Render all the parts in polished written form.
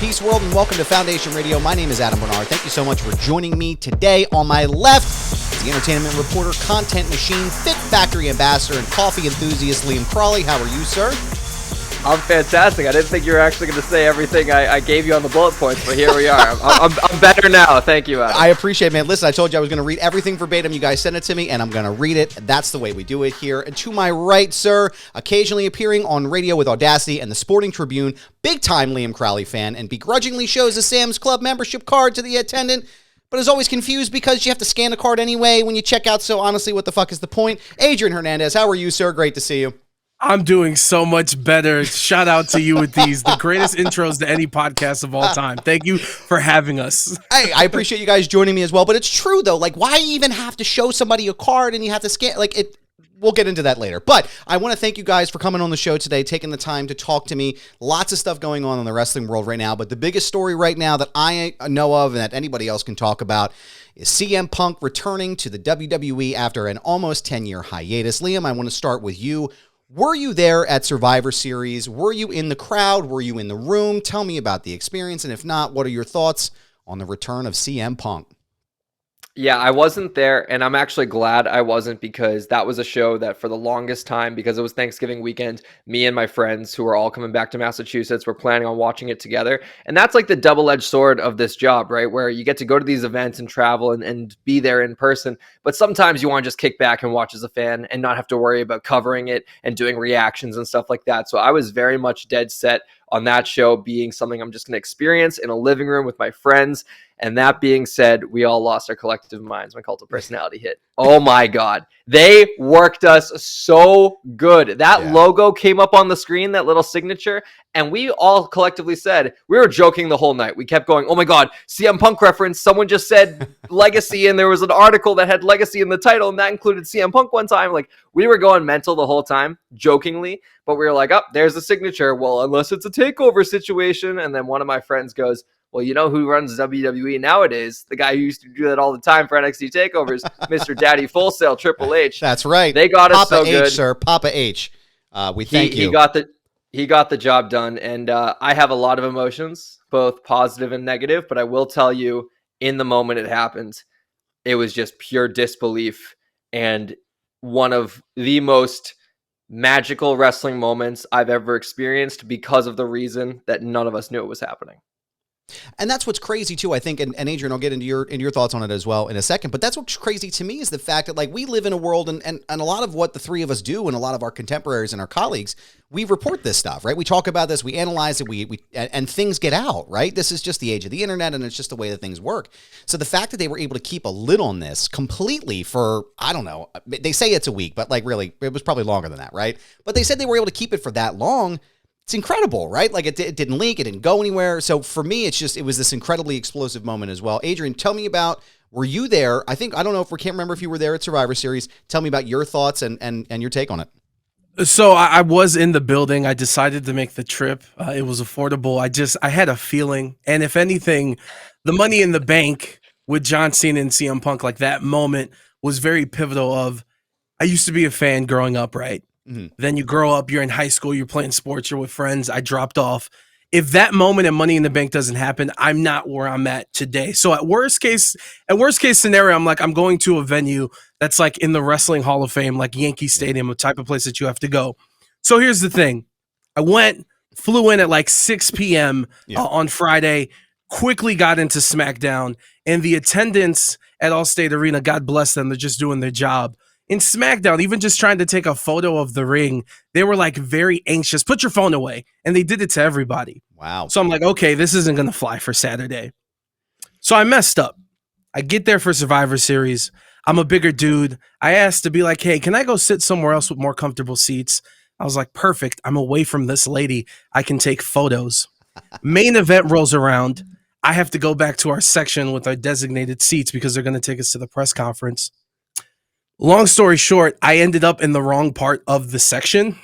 peace, world, and welcome to Foundation Radio. My name is Adam Barnard. Thank you so much for joining me today. On my left is the entertainment reporter, content machine, Fit Factory ambassador, and coffee enthusiast, Liam Crowley. How are you, sir? I'm fantastic. I didn't think you were actually going to say everything I gave you on the bullet points, but here we are. I'm better now. Thank you, Adam. I appreciate it, man. Listen, I told you I was going to read everything verbatim. You guys sent it to me, and I'm going to read it. That's the way we do it here. And to my right, sir, occasionally appearing on radio with Audacity and the Sporting Tribune, big-time Liam Crowley fan, and begrudgingly shows a Sam's Club membership card to the attendant, but is always confused because you have to scan a card anyway when you check out, so honestly, what the fuck is the point? Adrian Hernandez, how are you, sir? Great to see you. I'm doing so much better. Shout out to you with these, the greatest intros to any podcast of all time. Thank you for having us. I appreciate you guys joining me as well, but it's true though. Like, why even have to show somebody a card and you have to scan? Like, it. We'll get into that later. But I want to thank you guys for coming on the show today, taking the time to talk to me. Lots of stuff going on in the wrestling world right now, but the biggest story right now that I know of and that anybody else can talk about is CM Punk returning to the WWE after an almost 10-year hiatus. Liam, I want to start with you. Were you there at Survivor Series? Were you in the crowd? Were you in the room? Tell me about the experience, and if not, what are your thoughts on the return of CM Punk? Yeah, I wasn't there, and I'm actually glad I wasn't, because that was a show that for the longest time, because it was Thanksgiving weekend, me and my friends who were all coming back to Massachusetts were planning on watching it together. And that's like the double-edged sword of this job, right? Where you get to go to these events and travel and be there in person, but sometimes you want to just kick back and watch as a fan and not have to worry about covering it and doing reactions and stuff like that. So I was very much dead set on that show being something I'm just going to experience in a living room with my friends. And that being said, we all lost our collective minds when Cult of Personality hit. Oh my God. They worked us so good. That logo came up on the screen, that little signature, and we all collectively said, we were joking the whole night. We kept going, oh my God, CM Punk reference. Someone just said Legacy, and there was an article that had Legacy in the title, and that included CM Punk one time. Like, we were going mental the whole time, jokingly, but we were like, oh, there's the signature. Well, unless it's a takeover situation. And then one of my friends goes, well, you know who runs WWE nowadays? The guy who used to do that all the time for NXT takeovers, Mr. Daddy Full Sail, Triple H. That's right. They got us so good. good, sir. Papa H. We thank you. He got the job done, and I have a lot of emotions, both positive and negative. But I will tell you, in the moment it happened, it was just pure disbelief, and one of the most magical wrestling moments I've ever experienced, because of the reason that none of us knew it was happening. And that's what's crazy too, I think, and Adrian, I'll get into your thoughts on it as well in a second, but that's what's crazy to me is the fact that, like, we live in a world, and a lot of what the three of us do and a lot of our contemporaries and our colleagues, we report this stuff, right? We talk about this, we analyze it, and things get out, right? This is just the age of the internet, and it's just the way that things work. So the fact that they were able to keep a lid on this completely for, I don't know, they say it's a week, but like really, it was probably longer than that, right? But they said they were able to keep it for that long. It's incredible, right? Like, it didn't leak, it didn't go anywhere. So for me, it was this incredibly explosive moment as well. Adrian, tell me about, were you there? I don't know if we can't remember if you were there at Survivor Series. Tell me about your thoughts and your take on it. So I was in the building. I decided to make the trip. It was affordable. I had a feeling. And if anything, the Money in the Bank with John Cena and CM Punk, like that moment was very pivotal of, I used to be a fan growing up, right? Mm-hmm. Then you grow up, you're in high school, you're playing sports, you're with friends. I dropped off. If that moment in Money in the Bank doesn't happen, I'm not where I'm at today. So at worst case scenario, I'm going to a venue that's like in the Wrestling Hall of Fame, like Yankee Stadium, a type of place that you have to go. So here's the thing. I flew in at like 6 p.m. On Friday, quickly got into SmackDown, and the attendants at Allstate Arena, God bless them, they're just doing their job. In SmackDown, even just trying to take a photo of the ring, they were like very anxious. Put your phone away. And they did it to everybody. Wow. So I'm like, okay, this isn't going to fly for Saturday. So I messed up. I get there for Survivor Series. I'm a bigger dude. I asked to be like, hey, can I go sit somewhere else with more comfortable seats? I was like, perfect. I'm away from this lady. I can take photos. Main event rolls around. I have to go back to our section with our designated seats because they're going to take us to the press conference. Long story short, I ended up in the wrong part of the section.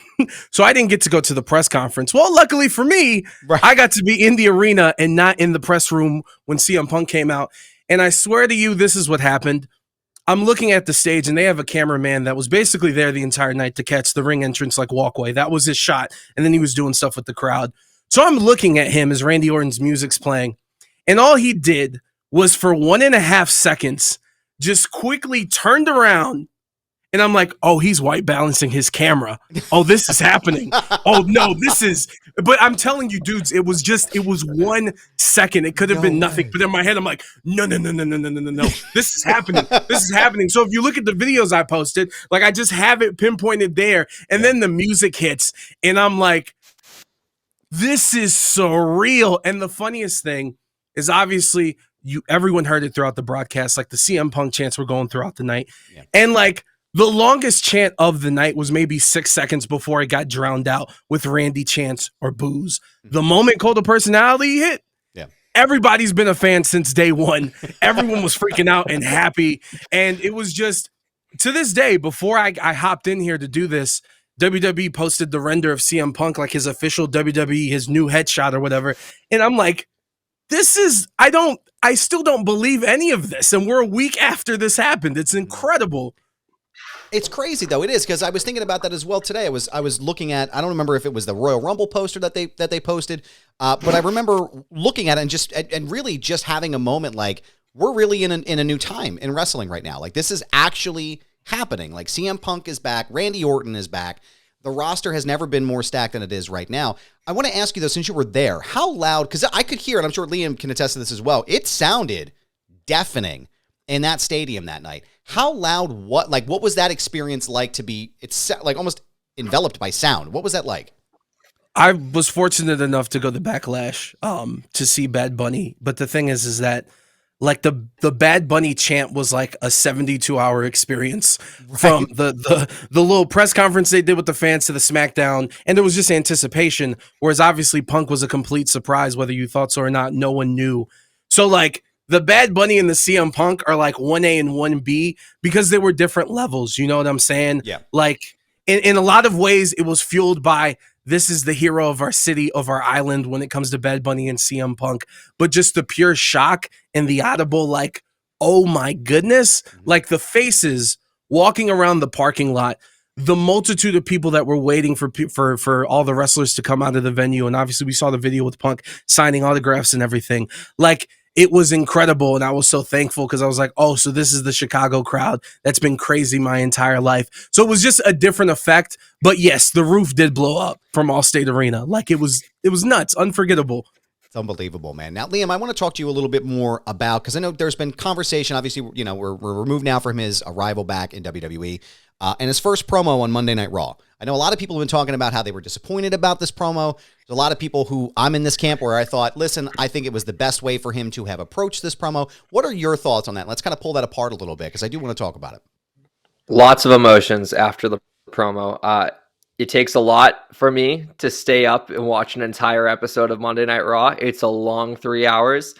So I didn't get to go to the press conference. Well, luckily for me, right, I got to be in the arena and not in the press room when CM Punk came out. And I swear to you, this is what happened. I'm looking at the stage and they have a cameraman that was basically there the entire night to catch the ring entrance like walkway. That was his shot. And then he was doing stuff with the crowd. So I'm looking at him as Randy Orton's music's playing, and all he did was for 1.5 seconds just quickly turned around. And I'm like, oh, he's white balancing his camera. Oh, this is happening. Oh, no, this is. But I'm telling you, dudes, it was 1 second. It could have been nothing. But in my head, I'm like, no. This is happening. This is happening. So if you look at the videos I posted, like I just have it pinpointed there. And then the music hits. And I'm like, this is surreal. And the funniest thing is obviously everyone heard it throughout the broadcast. Like the CM Punk chants were going throughout the night. Yeah. And like, the longest chant of the night was maybe 6 seconds before it got drowned out with Randy chants or boos. The moment Cult of Personality hit, everybody's been a fan since day one. Everyone was freaking out and happy. And it was just, to this day, before I hopped in here to do this, WWE posted the render of CM Punk, like his official WWE, his new headshot or whatever. And I'm like, I still don't believe any of this. And we're a week after this happened. It's incredible. It's crazy though. It is, because I was thinking about that as well today. I was looking at, I don't remember if it was the Royal Rumble poster that they posted, but I remember looking at it and really just having a moment like, we're really in a new time in wrestling right now. Like this is actually happening. Like CM Punk is back, Randy Orton is back. The roster has never been more stacked than it is right now. I want to ask you though, since you were there, how loud? Because I could hear, and I'm sure Liam can attest to this as well. It sounded deafening in that stadium that night. How loud, what was that experience like to be, it's like almost enveloped by sound? What was that like? I was fortunate enough to go to Backlash to see Bad Bunny. But the thing is that like the Bad Bunny chant was like a 72-hour experience from the little press conference they did with the fans to the SmackDown. And there was just anticipation. Whereas obviously Punk was a complete surprise, whether you thought so or not, no one knew. So like, the Bad Bunny and the CM Punk are like 1A and 1B because they were different levels. You know what I'm saying? Yeah. Like in a lot of ways, it was fueled by this is the hero of our city, of our island when it comes to Bad Bunny and CM Punk. But just the pure shock and the audible, like, oh my goodness, like the faces walking around the parking lot, the multitude of people that were waiting for all the wrestlers to come out of the venue. And obviously we saw the video with Punk signing autographs and everything. Like, it was incredible, and I was so thankful because I was like, oh, so this is the Chicago crowd that's been crazy my entire life. So it was just a different effect. But yes, the roof did blow up from Allstate Arena. Like it was nuts, unforgettable. It's unbelievable, man. Now, Liam, I want to talk to you a little bit more about, because I know there's been conversation. Obviously, you know, we're removed now from his arrival back in WWE and his first promo on Monday Night Raw. I know a lot of people have been talking about how they were disappointed about this promo. There's a lot of people who, I'm in this camp where I thought, listen, I think it was the best way for him to have approached this promo. What are your thoughts on that? Let's kind of pull that apart a little bit, because I do want to talk about it. Lots of emotions after the promo. It takes a lot for me to stay up and watch an entire episode of Monday Night Raw. It's a long 3 hours,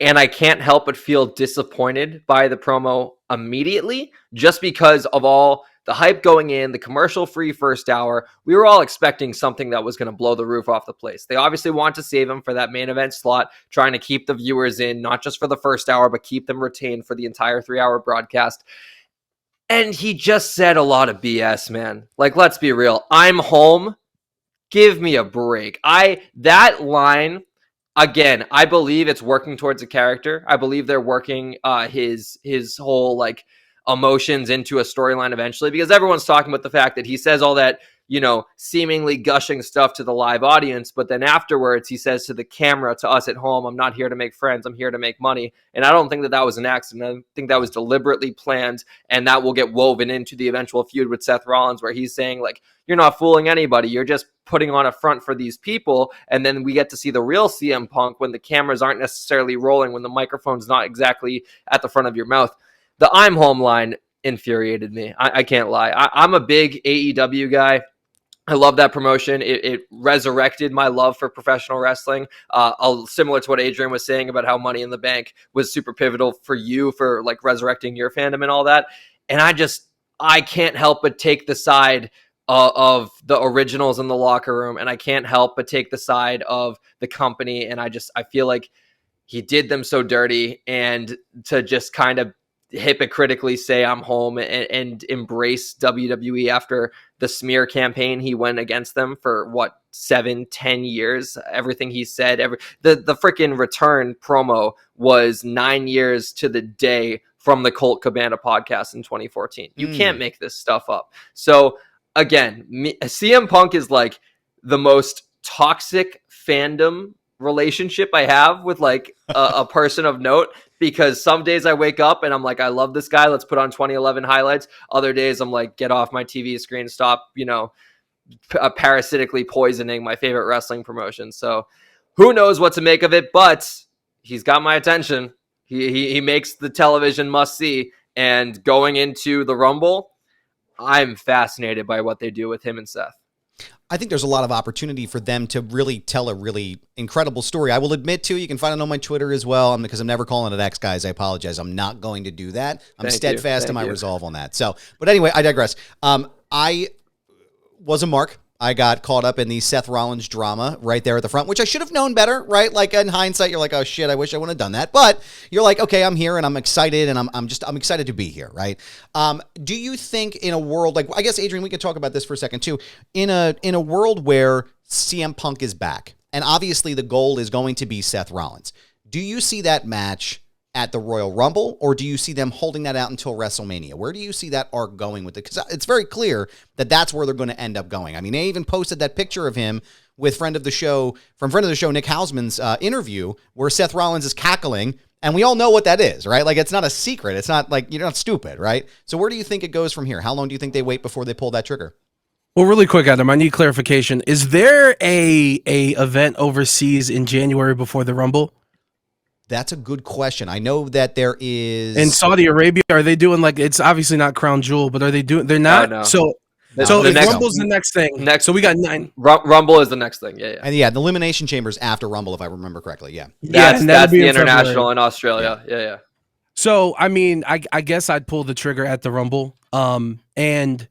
and I can't help but feel disappointed by the promo immediately, just because of all the hype going in, the commercial-free first hour. We were all expecting something that was going to blow the roof off the place. They obviously want to save him for that main event slot, trying to keep the viewers in, not just for the first hour, but keep them retained for the entire 3-hour broadcast. And he just said a lot of BS, man. Like, let's be real. I'm home. Give me a break. That line, again, I believe it's working towards a character. I believe they're working his whole, like, emotions into a storyline eventually, because everyone's talking about the fact that he says all that, you know, seemingly gushing stuff to the live audience, but then afterwards he says to the camera, to us at home, I'm not here to make friends, I'm here to make money. And I don't think that was an accident. I think that was deliberately planned, and that will get woven into the eventual feud with Seth Rollins, where he's saying, like, you're not fooling anybody, you're just putting on a front for these people. And then we get to see the real CM Punk when the cameras aren't necessarily rolling, when the microphone's not exactly at the front of your mouth. The I'm home line infuriated me. I can't lie. I'm a big AEW guy. I love that promotion. It resurrected my love for professional wrestling. Similar to what Adrian was saying about how Money in the Bank was super pivotal for you, for like resurrecting your fandom and all that. And I can't help but take the side of the originals in the locker room, and I can't help but take the side of the company. And I feel like he did them so dirty, and to just kind of hypocritically say I'm home and embrace WWE after the smear campaign he went against them for 7-10 years. Everything he said, the freaking return promo was 9 years to the day from the Colt Cabana podcast in 2014. You can't make this stuff up. So again, CM Punk is like the most toxic fandom relationship I have with like a person of note, because some days I wake up and I'm like, I love this guy, let's put on 2011 highlights. Other days I'm like, get off my TV screen, stop, parasitically poisoning my favorite wrestling promotion. So who knows what to make of it, but he's got my attention. He makes the television must see, and going into the Rumble, I'm fascinated by what they do with him and Seth. I think there's a lot of opportunity for them to really tell a really incredible story. I will admit to you can find it on my Twitter as well, because I'm never calling it X, guys. I apologize. I'm not going to do that. I'm steadfast in my resolve on that. So, but anyway, I digress. I was a mark. I got caught up in the Seth Rollins drama right there at the front, which I should have known better, right? Like in hindsight, you're like, oh shit, I wish I wouldn't have done that. But you're like, okay, I'm here and I'm excited, and I'm excited to be here, right? Do you think in a world like, I guess Adrian, we can talk about this for a second too. In a world where CM Punk is back, and obviously the goal is going to be Seth Rollins, do you see that match at the Royal Rumble, or do you see them holding that out until WrestleMania? Where do you see that arc going with it? Because it's very clear that that's where they're going to end up going. I mean, they even posted that picture of him with friend of the show Nick Hausman's interview, where Seth Rollins is cackling, and we all know what that is, right? Like, it's not a secret. It's not like, you're not stupid, right? So where do you think it goes from here? How long do you think they wait before they pull that trigger? Well, really quick, Adam, I need clarification. Is there a event overseas in January before the Rumble? That's a good question. I know that there is in Saudi Arabia. Are they doing like, it's obviously not Crown Jewel, but are they doing? They're not. No. So Rumble's the next thing. So we got 9. Rumble is the next thing. Yeah. And the Elimination Chamber's after Rumble, if I remember correctly. Yeah. That's the international in Australia. Yeah. So I mean, I guess I'd pull the trigger at the Rumble. And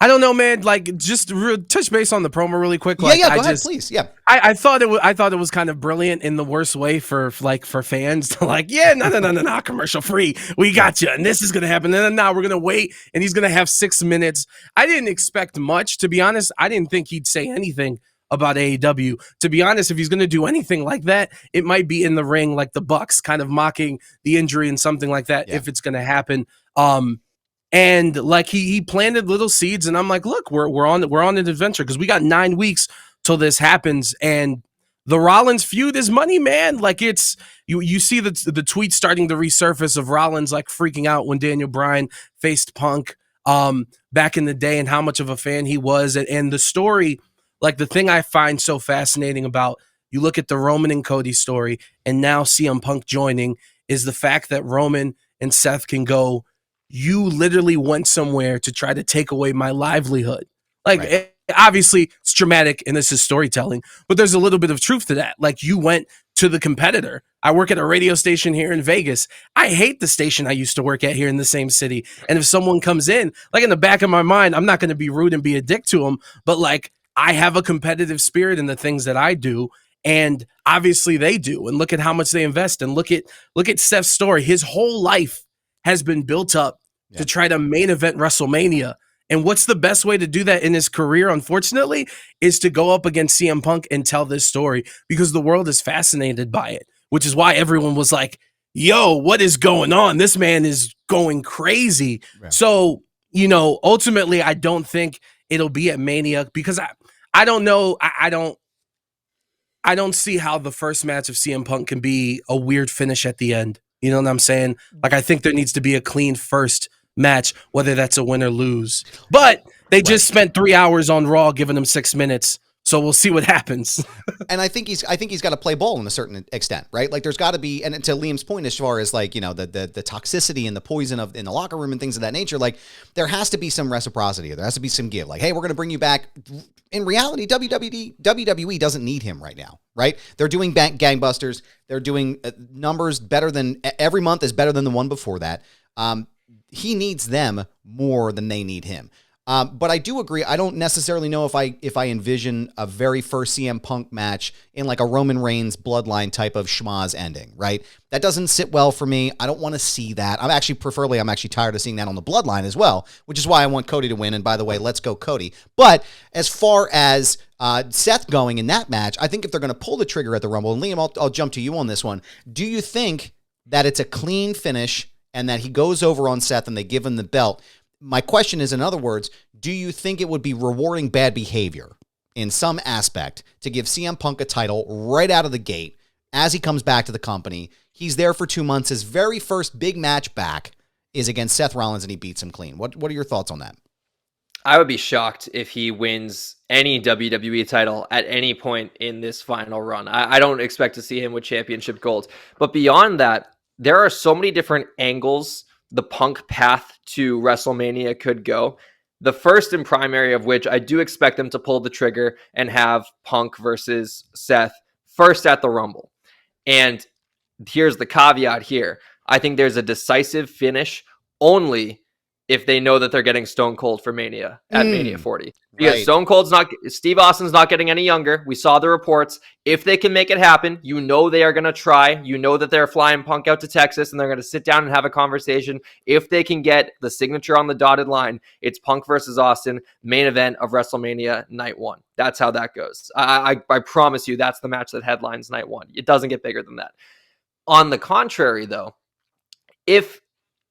I don't know, man. Like, just touch base on the promo really quick. Like, go ahead, please. Yeah, I thought it was kind of brilliant in the worst way for fans to like, no, commercial free. We got you, and this is gonna happen. And then now we're gonna wait, and he's gonna have 6 minutes. I didn't expect much, to be honest. I didn't think he'd say anything about AEW. To be honest, if he's gonna do anything like that, it might be in the ring, like the Bucks, kind of mocking the injury and something like that. Yeah. If it's gonna happen. And like he planted little seeds, and I'm like, look, we're on an adventure, because we got 9 weeks till this happens. And the Rollins feud is money, man. Like, it's you see the tweets starting to resurface of Rollins like freaking out when Daniel Bryan faced Punk back in the day, and how much of a fan he was. And the story, like the thing I find so fascinating about, you look at the Roman and Cody story, and now CM Punk joining, is the fact that Roman and Seth can go, you literally went somewhere to try to take away my livelihood. Like, right. Obviously, it's dramatic, and this is storytelling, but there's a little bit of truth to that. Like, you went to the competitor. I work at a radio station here in Vegas. I hate the station I used to work at here in the same city. And if someone comes in, like, in the back of my mind, I'm not going to be rude and be a dick to them, but like, I have a competitive spirit in the things that I do. And obviously they do. And look at how much they invest. And look at Steph's story. His whole life has been built up to try to main event WrestleMania. And what's the best way to do that in his career, unfortunately, is to go up against CM Punk and tell this story, because the world is fascinated by it, which is why everyone was like, yo, what is going on? This man is going crazy. Right. So, ultimately, I don't think it'll be at Mania, because I don't know. I don't see how the first match of CM Punk can be a weird finish at the end. You know what I'm saying? Like, I think there needs to be a clean first match, whether that's a win or lose. But they just spent 3 hours on Raw giving him 6 minutes. So we'll see what happens. And I think he's got to play ball in a certain extent, right? Like, there's got to be, and to Liam's point, as far as like, the toxicity and the poison in the locker room and things of that nature, like, there has to be some reciprocity. There has to be some give. Like, hey, we're going to bring you back. In reality, WWE doesn't need him right now, right? They're doing gangbusters. They're doing numbers better than every month is better than the one before that. He needs them more than they need him. But I do agree. I don't necessarily know if I envision a very first CM Punk match in like a Roman Reigns bloodline type of schmaz ending, right? That doesn't sit well for me. I don't want to see that. I'm actually tired of seeing that on the bloodline as well, which is why I want Cody to win. And by the way, let's go Cody. But as far as Seth going in that match, I think if they're going to pull the trigger at the Rumble, and Liam, I'll jump to you on this one. Do you think that it's a clean finish and that he goes over on Seth and they give him the belt? My question is, in other words, do you think it would be rewarding bad behavior in some aspect to give CM Punk a title right out of the gate as he comes back to the company? He's there for 2 months. His very first big match back is against Seth Rollins, and he beats him clean. What are your thoughts on that? I would be shocked if he wins any WWE title at any point in this final run. I don't expect to see him with championship gold. But beyond that, there are so many different angles the Punk path to WrestleMania could go. The first and primary of which I do expect them to pull the trigger and have Punk versus Seth first at the Rumble. And here's the caveat here. I think there's a decisive finish only if they know that they're getting Stone Cold for Mania at Mania 40. Because right. Steve Austin's not getting any younger. We saw the reports. If they can make it happen, you know they are going to try. You know that they're flying Punk out to Texas and they're going to sit down and have a conversation. If they can get the signature on the dotted line, it's Punk versus Austin, main event of WrestleMania night 1. That's how that goes. I promise you that's the match that headlines night 1. It doesn't get bigger than that. On the contrary, though, if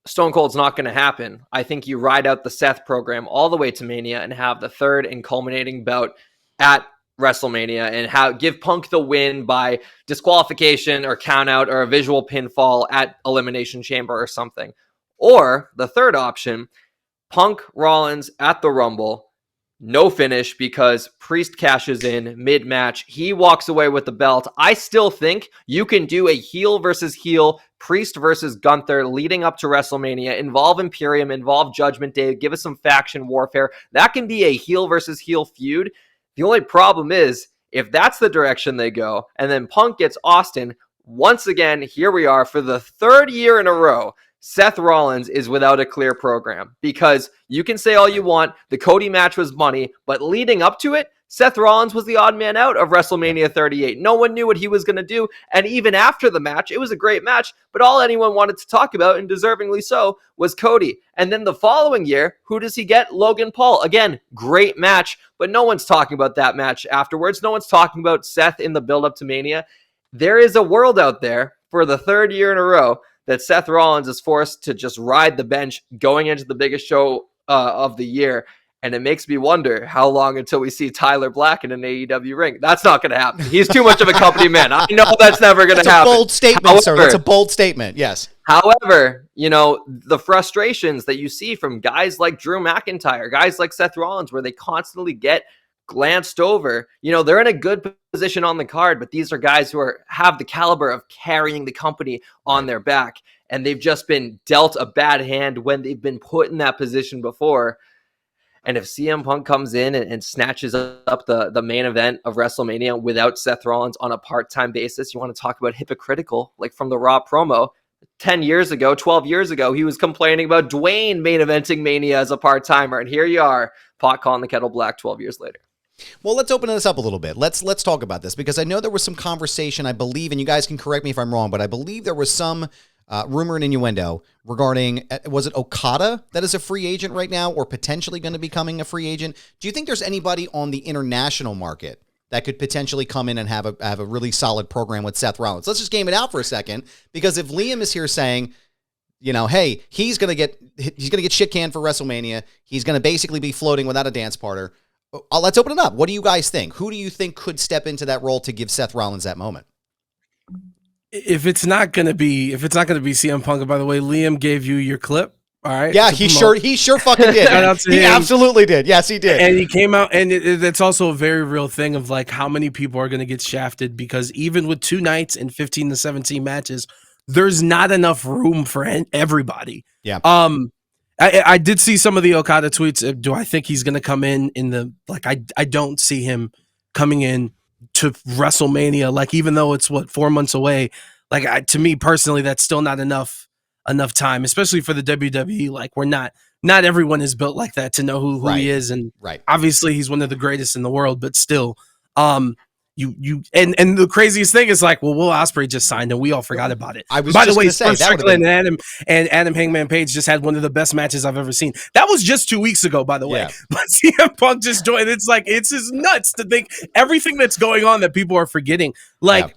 Stone Cold's not going to happen, I think you ride out the Seth program all the way to Mania and have the third and culminating bout at WrestleMania and give Punk the win by disqualification or count out or a visual pinfall at Elimination Chamber or something. Or the third option, Punk Rollins at the Rumble, no finish because Priest cashes in mid-match. He walks away with the belt. I still think you can do a heel versus heel, Priest versus Gunther leading up to WrestleMania, involve Imperium, involve Judgment Day, give us some faction warfare. That can be a heel versus heel feud. The only problem is, if that's the direction they go, and then Punk gets Austin, once again, here we are for the third year in a row, Seth Rollins is without a clear program, because you can say all you want, the Cody match was money, but leading up to it, Seth Rollins was the odd man out of WrestleMania 38. No one knew what he was going to do, and even after the match, it was a great match, but all anyone wanted to talk about, and deservingly so, was Cody. And then the following year, who does he get? Logan Paul. Again, great match, but no one's talking about that match afterwards. No one's talking about Seth in the build-up to Mania. There is a world out there for the third year in a row that Seth Rollins is forced to just ride the bench going into the biggest show of the year. And it makes me wonder how long until we see Tyler Black in an AEW ring. That's not going to happen. He's too much of a company man. I know that's never going to happen. That's a bold statement, sir. That's a bold statement, yes. However, the frustrations that you see from guys like Drew McIntyre, guys like Seth Rollins, where they constantly get glanced over, they're in a good position on the card, but these are guys who have the caliber of carrying the company on their back, and they've just been dealt a bad hand when they've been put in that position before. And if CM Punk comes in and snatches up the main event of WrestleMania without Seth Rollins on a part-time basis, you want to talk about hypocritical, like from the Raw promo. 10 years ago, 12 years ago, he was complaining about Dwayne main eventing Mania as a part-timer, and here you are, pot calling the kettle black 12 years later. Well, let's open this up a little bit. Let's talk about this, because I know there was some conversation, I believe, and you guys can correct me if I'm wrong, but I believe there was some rumor and innuendo regarding, was it Okada that is a free agent right now or potentially going to be becoming a free agent? Do you think there's anybody on the international market that could potentially come in and have a really solid program with Seth Rollins? Let's just game it out for a second, because if Liam is here saying, hey, he's going to get shit canned for WrestleMania, he's going to basically be floating without a dance partner. Let's open it up. What do you guys think? Who do you think could step into that role to give Seth Rollins that moment? If it's not going to be CM Punk, by the way, Liam gave you your clip. All right. Yeah, he sure fucking did. He absolutely did. Yes, he did. And he came out, and it's also a very real thing of like how many people are going to get shafted, because even with 2 nights and 15 to 17 matches, there's not enough room for everybody. Yeah. I did see some of the Okada tweets. Do I think he's going to come in the, like, I don't see him coming in to WrestleMania, like, even though it's 4 months away, like, to me personally, that's still not enough time, especially for the WWE. Like, we're not not everyone is built like that to know who Right. he is. And Right. obviously he's one of the greatest in the world, but still, and the craziest thing is like, well, Will Ospreay just signed and we all forgot about it. I was By just the way, gonna say, Swerve that would've Strickland been- and Adam Hangman Page just had one of the best matches I've ever seen. That was just 2 weeks ago, by the way. Yeah. But CM Punk just joined. It's like, it's just nuts to think everything that's going on that people are forgetting. Like,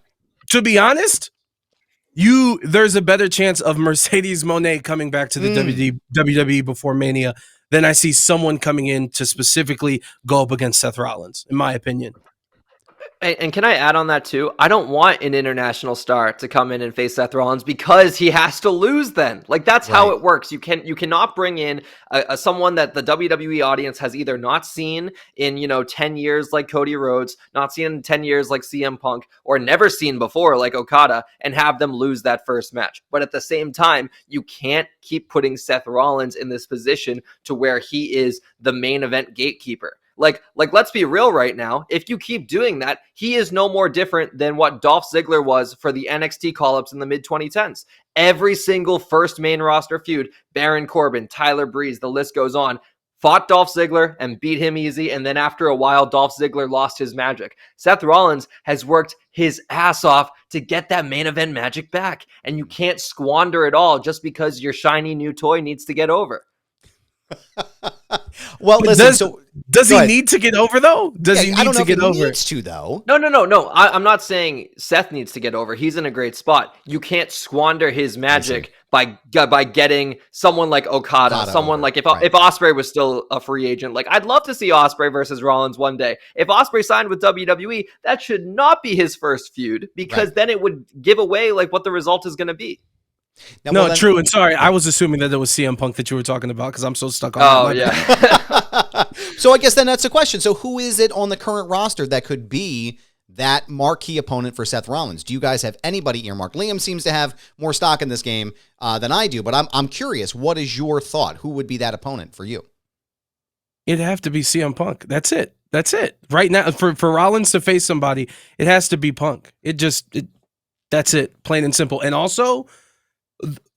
to be honest, there's a better chance of Mercedes Moné coming back to the WWE before Mania than I see someone coming in to specifically go up against Seth Rollins, in my opinion. And can I add on that too? I don't want an international star to come in and face Seth Rollins because he has to lose then. Like, that's how it works. You cannot bring in someone that the WWE audience has either not seen in, 10 years like Cody Rhodes, not seen in 10 years like CM Punk, or never seen before like Okada, and have them lose that first match. But at the same time, you can't keep putting Seth Rollins in this position to where he is the main event gatekeeper. Like, let's be real right now. If you keep doing that, he is no more different than what Dolph Ziggler was for the NXT call-ups in the mid-2010s. Every single first main roster feud, Baron Corbin, Tyler Breeze, the list goes on, fought Dolph Ziggler and beat him easy, and then after a while, Dolph Ziggler lost his magic. Seth Rollins has worked his ass off to get that main event magic back, and you can't squander it all just because your shiny new toy needs to get over. Well, listen. Does he need to get over though? Does he need to get over? Needs to though. No. I'm not saying Seth needs to get over. He's in a great spot. You can't squander his magic by getting someone like Okada, someone like if Ospreay was still a free agent. Like, I'd love to see Ospreay versus Rollins one day. If Ospreay signed with WWE, that should not be his first feud because then it would give away like what the result is going to be. Now, true. And sorry, I was assuming that it was CM Punk that you were talking about because I'm so stuck on that. Yeah. So I guess then that's the question. So who is it on the current roster that could be that marquee opponent for Seth Rollins? Do you guys have anybody earmarked? Liam seems to have more stock in this game than I do, but I'm curious. What is your thought? Who would be that opponent for you? It'd have to be CM Punk. That's it. Right now, for Rollins to face somebody, it has to be Punk. That's it. Plain and simple. And also,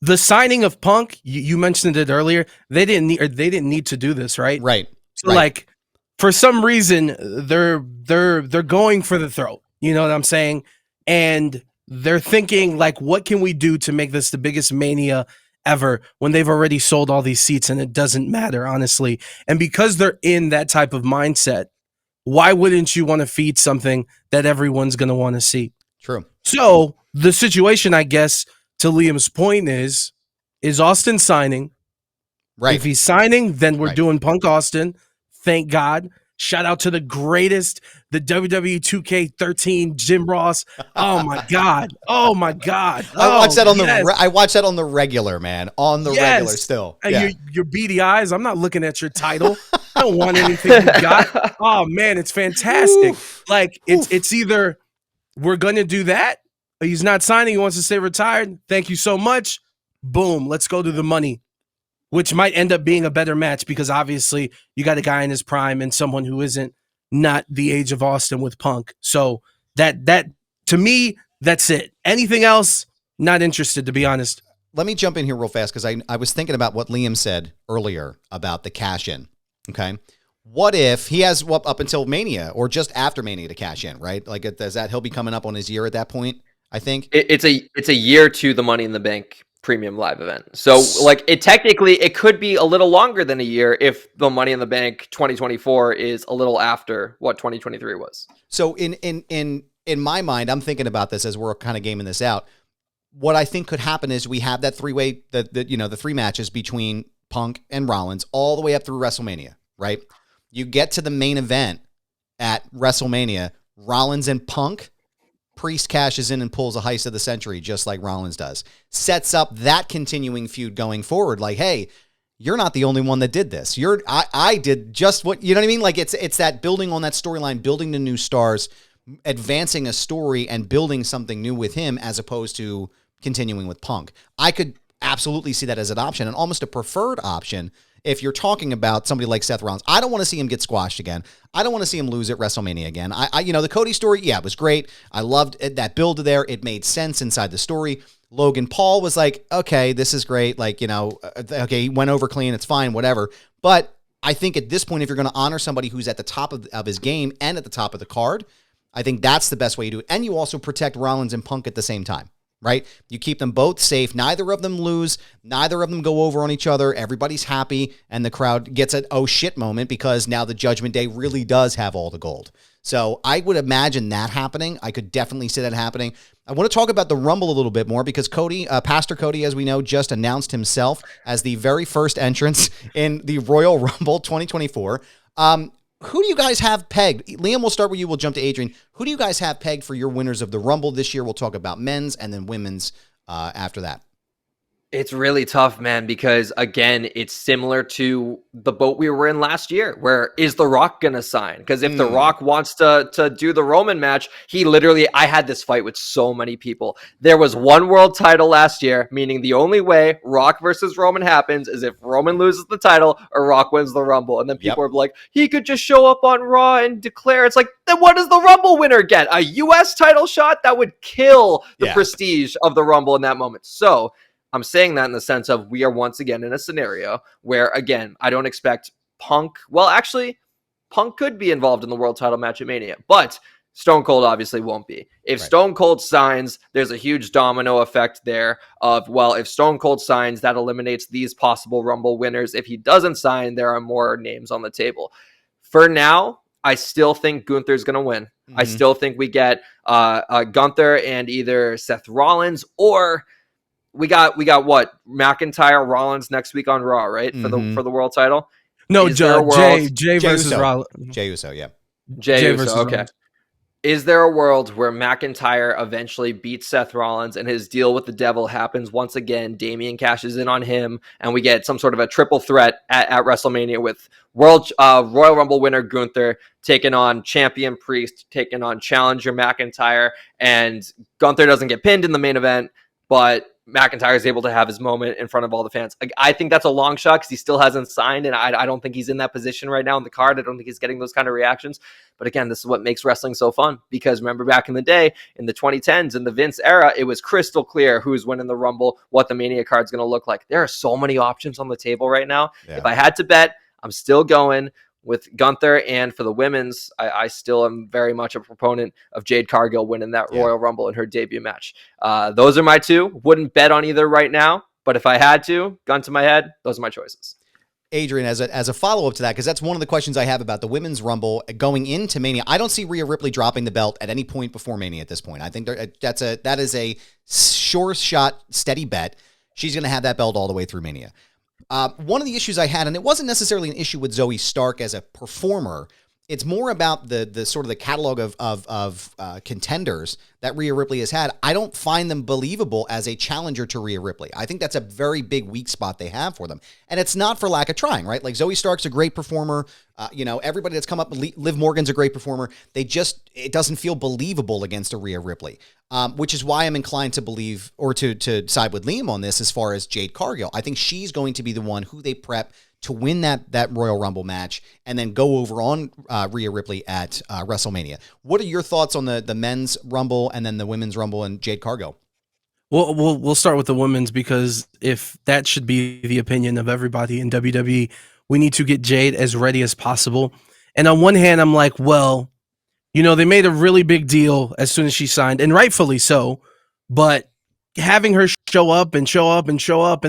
the signing of Punk, you mentioned it earlier. They didn't need to do this, right? Right. So like, for some reason, they're going for the throat. You know what I'm saying? And they're thinking like, what can we do to make this the biggest Mania ever when they've already sold all these seats and it doesn't matter, honestly. And because they're in that type of mindset, why wouldn't you want to feed something that everyone's going to want to see? True. So the situation, I guess, to Liam's point is Austin signing? Right. If he's signing, then we're doing Punk Austin. Thank God. Shout out to the greatest, the WWE 2K13 Jim Ross. Oh my God. Oh my God. I watched that on I watched that on the regular, man. On the regular still. Yeah. Your beady eyes. I'm not looking at your title. I don't want anything you got. Oh man, it's fantastic. Oof. Like it's either we're gonna do that, or he's not signing, he wants to stay retired. Thank you so much. Boom. Let's go to the money. Which might end up being a better match because obviously you got a guy in his prime and someone who isn't not the age of Austin with Punk. So that to me, that's it. Anything else, not interested, to be honest. Let me jump in here real fast because I was thinking about what Liam said earlier about the cash in. Okay. What if he has up until Mania or just after Mania to cash in, right? Like, does that he'll be coming up on his year at that point, I think? It's a year to the Money in the Bank premium live event. So like it could be a little longer than a year if the Money in the Bank 2024 is a little after what 2023 was. So in my mind, I'm thinking about this as we're kind of gaming this out. What I think could happen is we have that three-way, the three matches between Punk and Rollins all the way up through WrestleMania, right? You get to the main event at WrestleMania, Rollins and Punk. Priest cashes in and pulls a heist of the century, just like Rollins does. Sets up that continuing feud going forward. Like, hey, you're not the only one that did this. I did just what, you know what I mean? Like, it's that building on that storyline, building the new stars, advancing a story and building something new with him as opposed to continuing with Punk. I could absolutely see that as an option and almost a preferred option if you're talking about somebody like Seth Rollins. I don't want to see him get squashed again. I don't want to see him lose at WrestleMania again. The Cody story, yeah, it was great. I loved it, that build there. It made sense inside the story. Logan Paul was like, okay, this is great. Like, okay, he went over clean. It's fine, whatever. But I think at this point, if you're going to honor somebody who's at the top of his game and at the top of the card, I think that's the best way to do it. And you also protect Rollins and Punk at the same time, right? You keep them both safe. Neither of them lose. Neither of them go over on each other. Everybody's happy. And the crowd gets an oh shit moment because now the Judgment Day really does have all the gold. So I would imagine that happening. I could definitely see that happening. I want to talk about the Rumble a little bit more because Pastor Cody, as we know, just announced himself as the very first entrance in the Royal Rumble 2024. Who do you guys have pegged? Liam, we'll start with you. We'll jump to Adrian. Who do you guys have pegged for your winners of the Rumble this year? We'll talk about men's and then women's after that. It's really tough, man, because again, it's similar to the boat we were in last year, where is The Rock going to sign? Because if The Rock wants to do the Roman match, I had this fight with so many people. There was one world title last year, meaning the only way Rock versus Roman happens is if Roman loses the title or Rock wins the Rumble. And then people are like, he could just show up on Raw and declare. It's like, then what does the Rumble winner get? A U.S. title shot? That would kill the prestige of the Rumble in that moment. So I'm saying that in the sense of we are once again in a scenario where, again, I don't expect Punk. Well, actually, Punk could be involved in the world title match at Mania, but Stone Cold obviously won't be. If Stone Cold signs, there's a huge domino effect there of, well, if Stone Cold signs, that eliminates these possible Rumble winners. If he doesn't sign, there are more names on the table. For now, I still think Gunther's going to win. Mm-hmm. I still think we get Gunther and either Seth Rollins or we got what, McIntyre Rollins next week on Raw, right? For the world title. No, Jay versus Rollins. Jey Uso, yeah. Jey Uso, okay. Rollins. Is there a world where McIntyre eventually beats Seth Rollins and his deal with the devil happens once again? Damian cashes in on him, and we get some sort of a triple threat at WrestleMania with Royal Rumble winner Gunther taking on champion Priest, taking on challenger McIntyre, and Gunther doesn't get pinned in the main event, but McIntyre is able to have his moment in front of all the fans. I think that's a long shot because he still hasn't signed, and I don't think he's in that position right now in the card. I don't think he's getting those kind of reactions. But again, this is what makes wrestling so fun, because remember back in the day, in the 2010s, in the Vince era, it was crystal clear who's winning the Rumble, what the Mania card's going to look like. There are so many options on the table right now. Yeah. If I had to bet, I'm still going with Gunther, and for the women's, I still am very much a proponent of Jade Cargill winning that Royal Rumble in her debut match. Those are my two. Wouldn't bet on either right now, but if I had to, gun to my head, those are my choices. Adrian, as a follow-up to that, because that's one of the questions I have about the women's Rumble going into Mania. I don't see Rhea Ripley dropping the belt at any point before Mania at this point. I think that is a sure shot, steady bet. She's going to have that belt all the way through Mania. One of the issues I had, and it wasn't necessarily an issue with Zoe Stark as a performer, it's more about the sort of the catalog of contenders that Rhea Ripley has had. I don't find them believable as a challenger to Rhea Ripley. I think that's a very big weak spot they have for them. And it's not for lack of trying, right? Like Zoe Stark's a great performer. Everybody that's come up, Liv Morgan's a great performer. It doesn't feel believable against a Rhea Ripley, which is why I'm inclined to believe or to side with Liam on this as far as Jade Cargill. I think she's going to be the one who they prep to win that Royal Rumble match and then go over on Rhea Ripley at WrestleMania. What are your thoughts on the men's Rumble and then the women's Rumble and Jade Cargill? Well, we'll start with the women's, because if that should be the opinion of everybody in WWE, we need to get Jade as ready as possible. And on one hand, I'm like, well, they made a really big deal as soon as she signed, and rightfully so, but having her show up and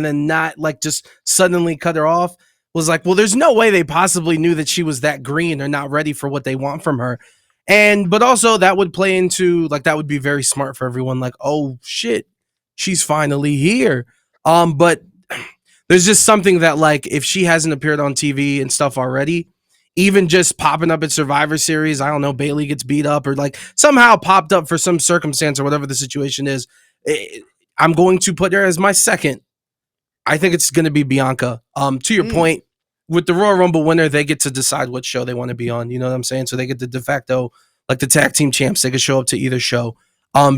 then not like just suddenly cut her off was like, well, there's no way they possibly knew that she was that green or not ready for what they want from her. But also that would play into like, that would be very smart for everyone. Like, oh shit, she's finally here. But there's just something that like, if she hasn't appeared on TV and stuff already, even just popping up at Survivor Series, I don't know, Bayley gets beat up or like somehow popped up for some circumstance or whatever the situation is, I'm going to put her as my second. I think it's going to be Bianca. To your point, with the Royal Rumble winner, they get to decide what show they want to be on. You know what I'm saying? So they get the de facto, like the tag team champs. They can show up to either show.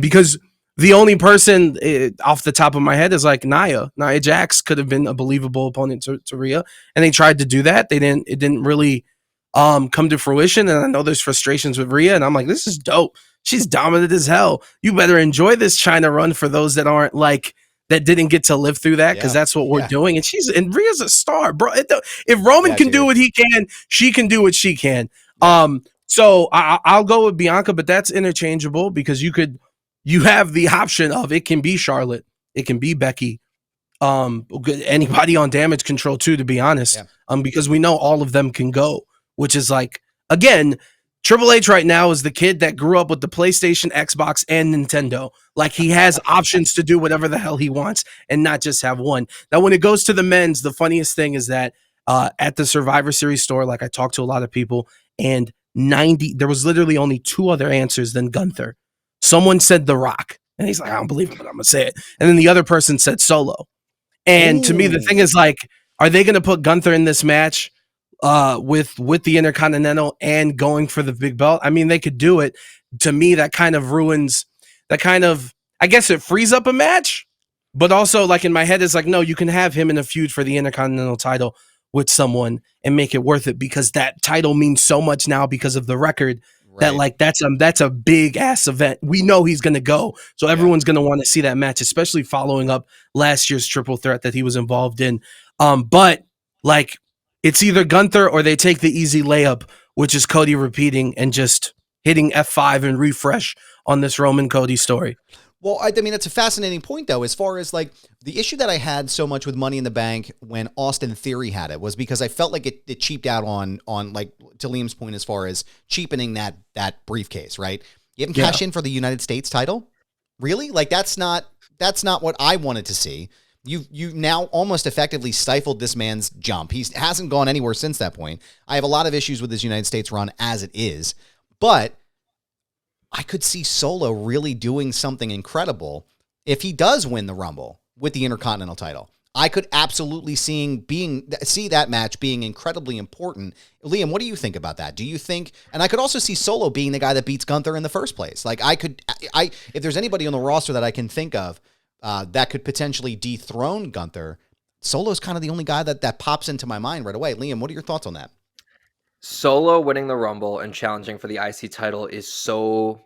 Because the only person off the top of my head is like Nia. Nia Jax could have been a believable opponent to Rhea, and they tried to do that. It didn't really come to fruition. And I know there's frustrations with Rhea, and I'm like, this is dope. She's dominant as hell. You better enjoy this China run for those that aren't like that didn't get to live through that, because that's what we're doing. And Rhea's a star, bro. If Roman can do what he can, she can do what she can. Yeah. So I'll go with Bianca, but that's interchangeable because you have the option of it can be Charlotte, it can be Becky, anybody on Damage Control too, to be honest, because we know all of them can go, which is like, again, Triple H right now is the kid that grew up with the PlayStation, Xbox, and Nintendo. Like, he has options to do whatever the hell he wants and not just have one. Now, when it goes to the men's, the funniest thing is that at the Survivor Series store, like, I talked to a lot of people, and there was literally only 2 other answers than Gunther. Someone said The Rock, and he's like, I don't believe it, but I'm going to say it. And then the other person said Solo. And to me, the thing is, like, are they going to put Gunther in this match with the Intercontinental and going for the big belt? I mean, they could do it. To me, that kind of ruins, I guess it frees up a match, but also, like, in my head, it's like, no, you can have him in a feud for the Intercontinental title with someone and make it worth it, because that title means so much now because of the record. That, like, that's a big ass event. We know he's going to go. So everyone's going to want to see that match, especially following up last year's triple threat that he was involved in. But like, it's either Gunther or they take the easy layup, which is Cody repeating and just hitting F5 and refresh on this Roman Cody story. Well, I mean, it's a fascinating point, though, as far as, like, the issue that I had so much with Money in the Bank when Austin Theory had it was because I felt like it cheaped out on like, to Liam's point, as far as cheapening that briefcase, right? You haven't cashed in for the United States title? Really? Like, that's not what I wanted to see. You now almost effectively stifled this man's jump. He hasn't gone anywhere since that point. I have a lot of issues with his United States run as it is, but I could see Solo really doing something incredible if he does win the Rumble with the Intercontinental title. I could absolutely see that match being incredibly important. Liam, what do you think about that? Do you think, and I could also see Solo being the guy that beats Gunther in the first place. Like, if there's anybody on the roster that I can think of that could potentially dethrone Gunther, Solo's kind of the only guy that pops into my mind right away. Liam, what are your thoughts on that? Solo winning the Rumble and challenging for the IC title is so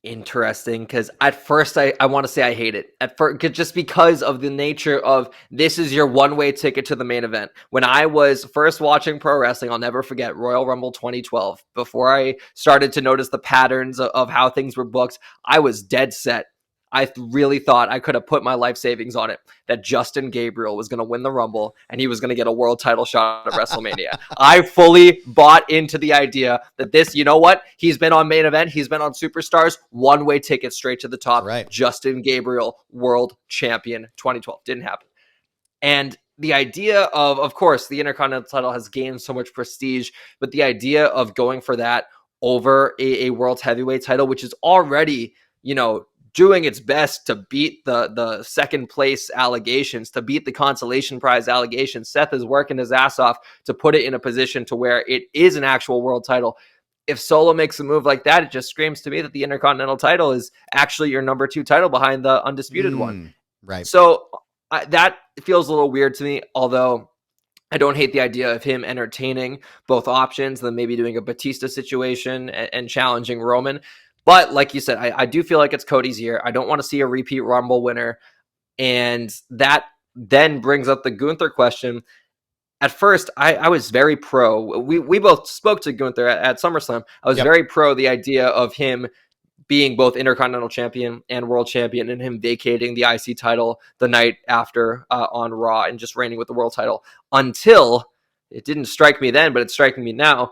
interesting, because at first I want to say I hate it at first, just because of the nature of this is your one-way ticket to the main event. When I was first watching pro wrestling, I'll never forget Royal Rumble 2012. Before I started to notice the patterns of how things were booked, I was dead set. I really thought I could have put my life savings on it, that Justin Gabriel was going to win the Rumble and he was going to get a world title shot at WrestleMania. I fully bought into the idea that this, you know what? He's been on main event. He's been on Superstars. One-way ticket straight to the top. Right. Justin Gabriel, world champion, 2012. Didn't happen. And the idea of course, the Intercontinental title has gained so much prestige, but the idea of going for that over a world heavyweight title, which is already, doing its best to beat the second place allegations, to beat the consolation prize allegations. Seth is working his ass off to put it in a position to where it is an actual world title. If Solo makes a move like that, it just screams to me that the Intercontinental title is actually your number 2 title behind the undisputed one. Right. So that feels a little weird to me, although I don't hate the idea of him entertaining both options, then maybe doing a Batista situation and challenging Roman. But like you said, I do feel like it's Cody's year. I don't want to see a repeat Rumble winner. And that then brings up the Gunther question. At first, I was very pro. We both spoke to Gunther at SummerSlam. I was very pro the idea of him being both Intercontinental Champion and World Champion, and him vacating the IC title the night after on Raw and just reigning with the World title, until it didn't strike me then, but it's striking me now.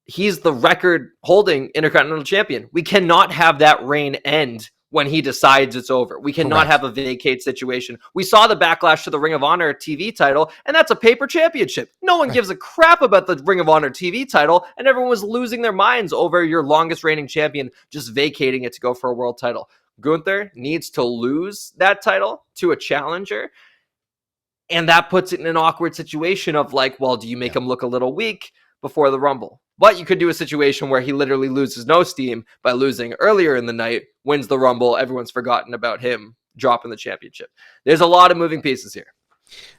He's the record-holding Intercontinental Champion. We cannot have that reign end when he decides it's over. We cannot have a vacate situation. We saw the backlash to the Ring of Honor TV title, and that's a paper championship. No one gives a crap about the Ring of Honor TV title, and everyone was losing their minds over your longest reigning champion just vacating it to go for a world title. Gunther needs to lose that title to a challenger, and that puts it in an awkward situation of like, well, do you make him look a little weak before the Rumble? But you could do a situation where he literally loses no steam by losing earlier in the night, wins the Rumble, everyone's forgotten about him dropping the championship. There's a lot of moving pieces here.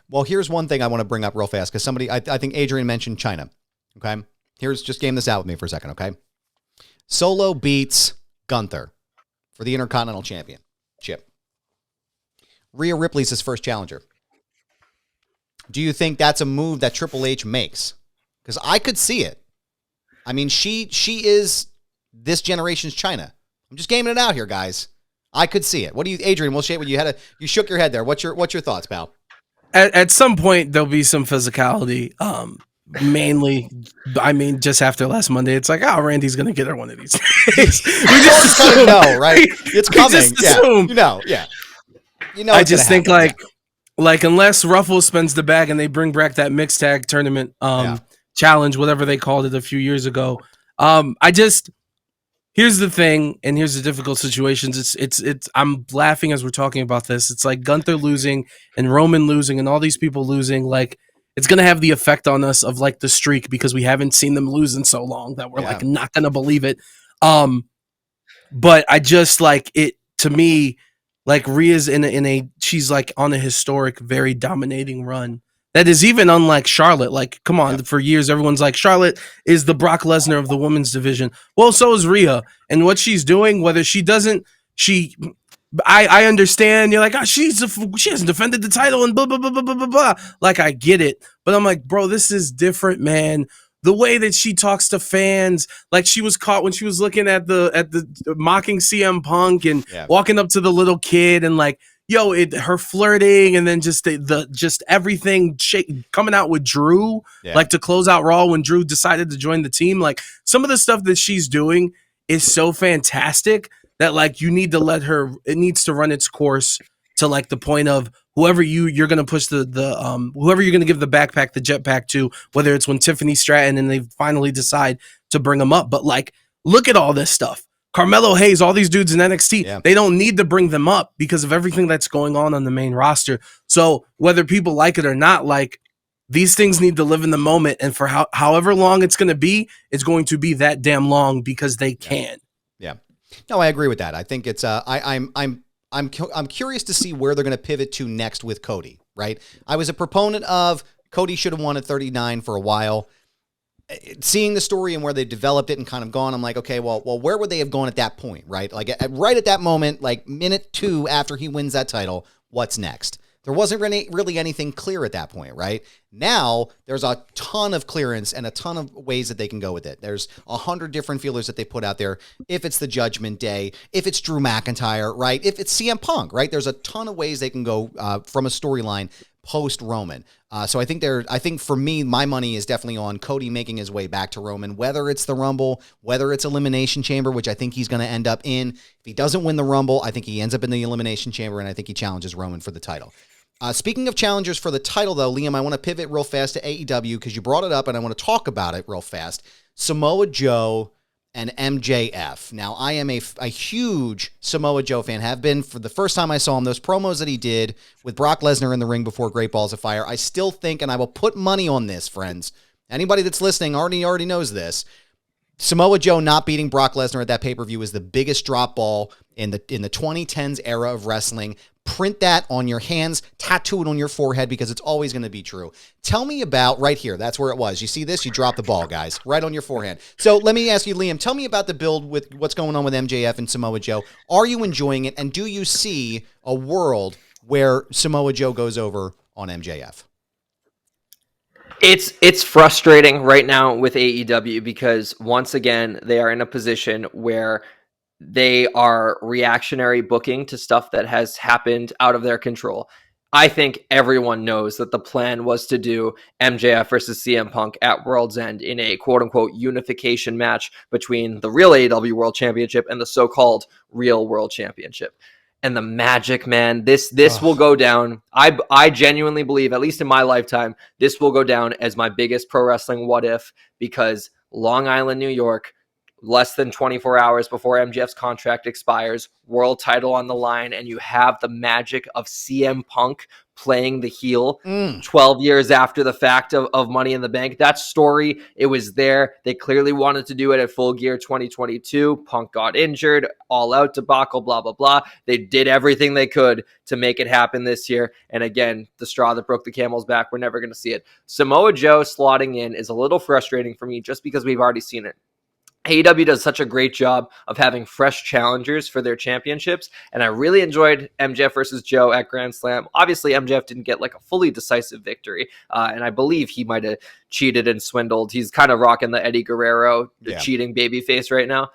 Well, here's one thing I want to bring up real fast, because I think Adrian mentioned China. Okay? Just game this out with me for a second, okay? Solo beats Gunther. for the Intercontinental Championship. Rhea Ripley's his first challenger. Do you think that's a move that Triple H makes? Because I could see it. I mean, she is this generation's China. I'm just gaming it out here, guys. I could see it. What do you, Adrian? We'll share with you. You shook your head there. What's your thoughts, pal? At some point, there'll be some physicality. Mainly, I mean, just after last Monday, it's like, oh, Randy's gonna get her one of these days. We just kind of know, right? It's coming. Just assume. Yeah. I just think like unless Ruffles spends the bag and they bring back that mixed tag tournament challenge, whatever they called it a few years ago. Here's the thing, and here's the difficult situations. It's I'm laughing as we're talking about this. It's like Gunther losing and Roman losing and all these people losing. Like, it's going to have the effect on us of like the streak because we haven't seen them lose in so long that we're like not going to believe it. But I just like it, to me, like Rhea's she's like on a historic, very dominating run. That is even unlike Charlotte. Like, come on, for years, everyone's like, Charlotte is the Brock Lesnar of the women's division. Well, so is Rhea. And what she's doing, whether she doesn't, I understand. You're like, oh, she hasn't defended the title and blah, blah, blah, blah, blah, blah, blah. Like, I get it. But I'm like, bro, this is different, man. The way that she talks to fans, like she was caught when she was looking at the mocking CM Punk and walking up to the little kid and like, her flirting and then just just everything coming out with Drew, like to close out Raw when Drew decided to join the team. Like some of the stuff that she's doing is so fantastic that like you need to let her. It needs to run its course to like the point of whoever you're gonna push whoever you're gonna give the backpack, the jetpack to, whether it's when Tiffany Stratton and they finally decide to bring them up. But like, look at all this stuff. Carmelo Hayes, all these dudes in NXT, they don't need to bring them up because of everything that's going on the main roster. So whether people like it or not, like these things need to live in the moment, and for however long it's going to be that damn long because they can. Yeah, no, I agree with that. I think it's I'm curious to see where they're going to pivot to next with Cody. Right, I was a proponent of Cody should have won at 39 for a while. Seeing the story and where they developed it and kind of gone, I'm like, okay, well, where would they have gone at that point, right? Like, right at that moment, like minute 2 after he wins that title, what's next? There wasn't really anything clear at that point, right? Now, there's a ton of clearance and a ton of ways that they can go with it. There's 100 different feelers that they put out there. If it's the Judgment Day, if it's Drew McIntyre, right? If it's CM Punk, right? There's a ton of ways they can go from a storyline post-Roman. So I think for me, my money is definitely on Cody making his way back to Roman, whether it's the Rumble, whether it's Elimination Chamber, which I think he's going to end up in. If he doesn't win the Rumble, I think he ends up in the Elimination Chamber, and I think he challenges Roman for the title. Speaking of challengers for the title, though, Liam, I want to pivot real fast to AEW because you brought it up, and I want to talk about it real fast. Samoa Joe and MJF. Now, I am a huge Samoa Joe fan, have been for the first time I saw him. Those promos that he did with Brock Lesnar in the ring before Great Balls of Fire, I still think, and I will put money on this, friends. Anybody that's listening already knows this. Samoa Joe not beating Brock Lesnar at that pay-per-view is the biggest drop ball in the 2010s era of wrestling. Print that on your hands, tattoo it on your forehead because it's always going to be true. Tell me about right here. That's where it was. You see this? You drop the ball, guys, right on your forehead. So let me ask you, Liam, tell me about the build with what's going on with MJF and Samoa Joe. Are you enjoying it? And do you see a world where Samoa Joe goes over on MJF? It's frustrating right now with AEW because once again, they are in a position where they are reactionary booking to stuff that has happened out of their control. I think everyone knows that the plan was to do MJF versus CM Punk at World's End in a quote-unquote unification match between the real AEW World Championship and the so-called real World Championship. And the magic, man, this will go down. I genuinely believe, at least in my lifetime, this will go down as my biggest pro wrestling what if, because Long Island, New York, less than 24 hours before MJF's contract expires, world title on the line, and you have the magic of CM Punk playing the heel 12 years after the fact of Money in the Bank. That story, it was there. They clearly wanted to do it at Full Gear 2022. Punk got injured, all out debacle, blah, blah, blah. They did everything they could to make it happen this year. And again, the straw that broke the camel's back, we're never going to see it. Samoa Joe slotting in is a little frustrating for me just because we've already seen it. AEW does such a great job of having fresh challengers for their championships, and I really enjoyed MJF versus Joe at Grand Slam. Obviously, MJF didn't get like a fully decisive victory, and I believe he might have cheated and swindled. He's kind of rocking the Eddie Guerrero cheating babyface right now.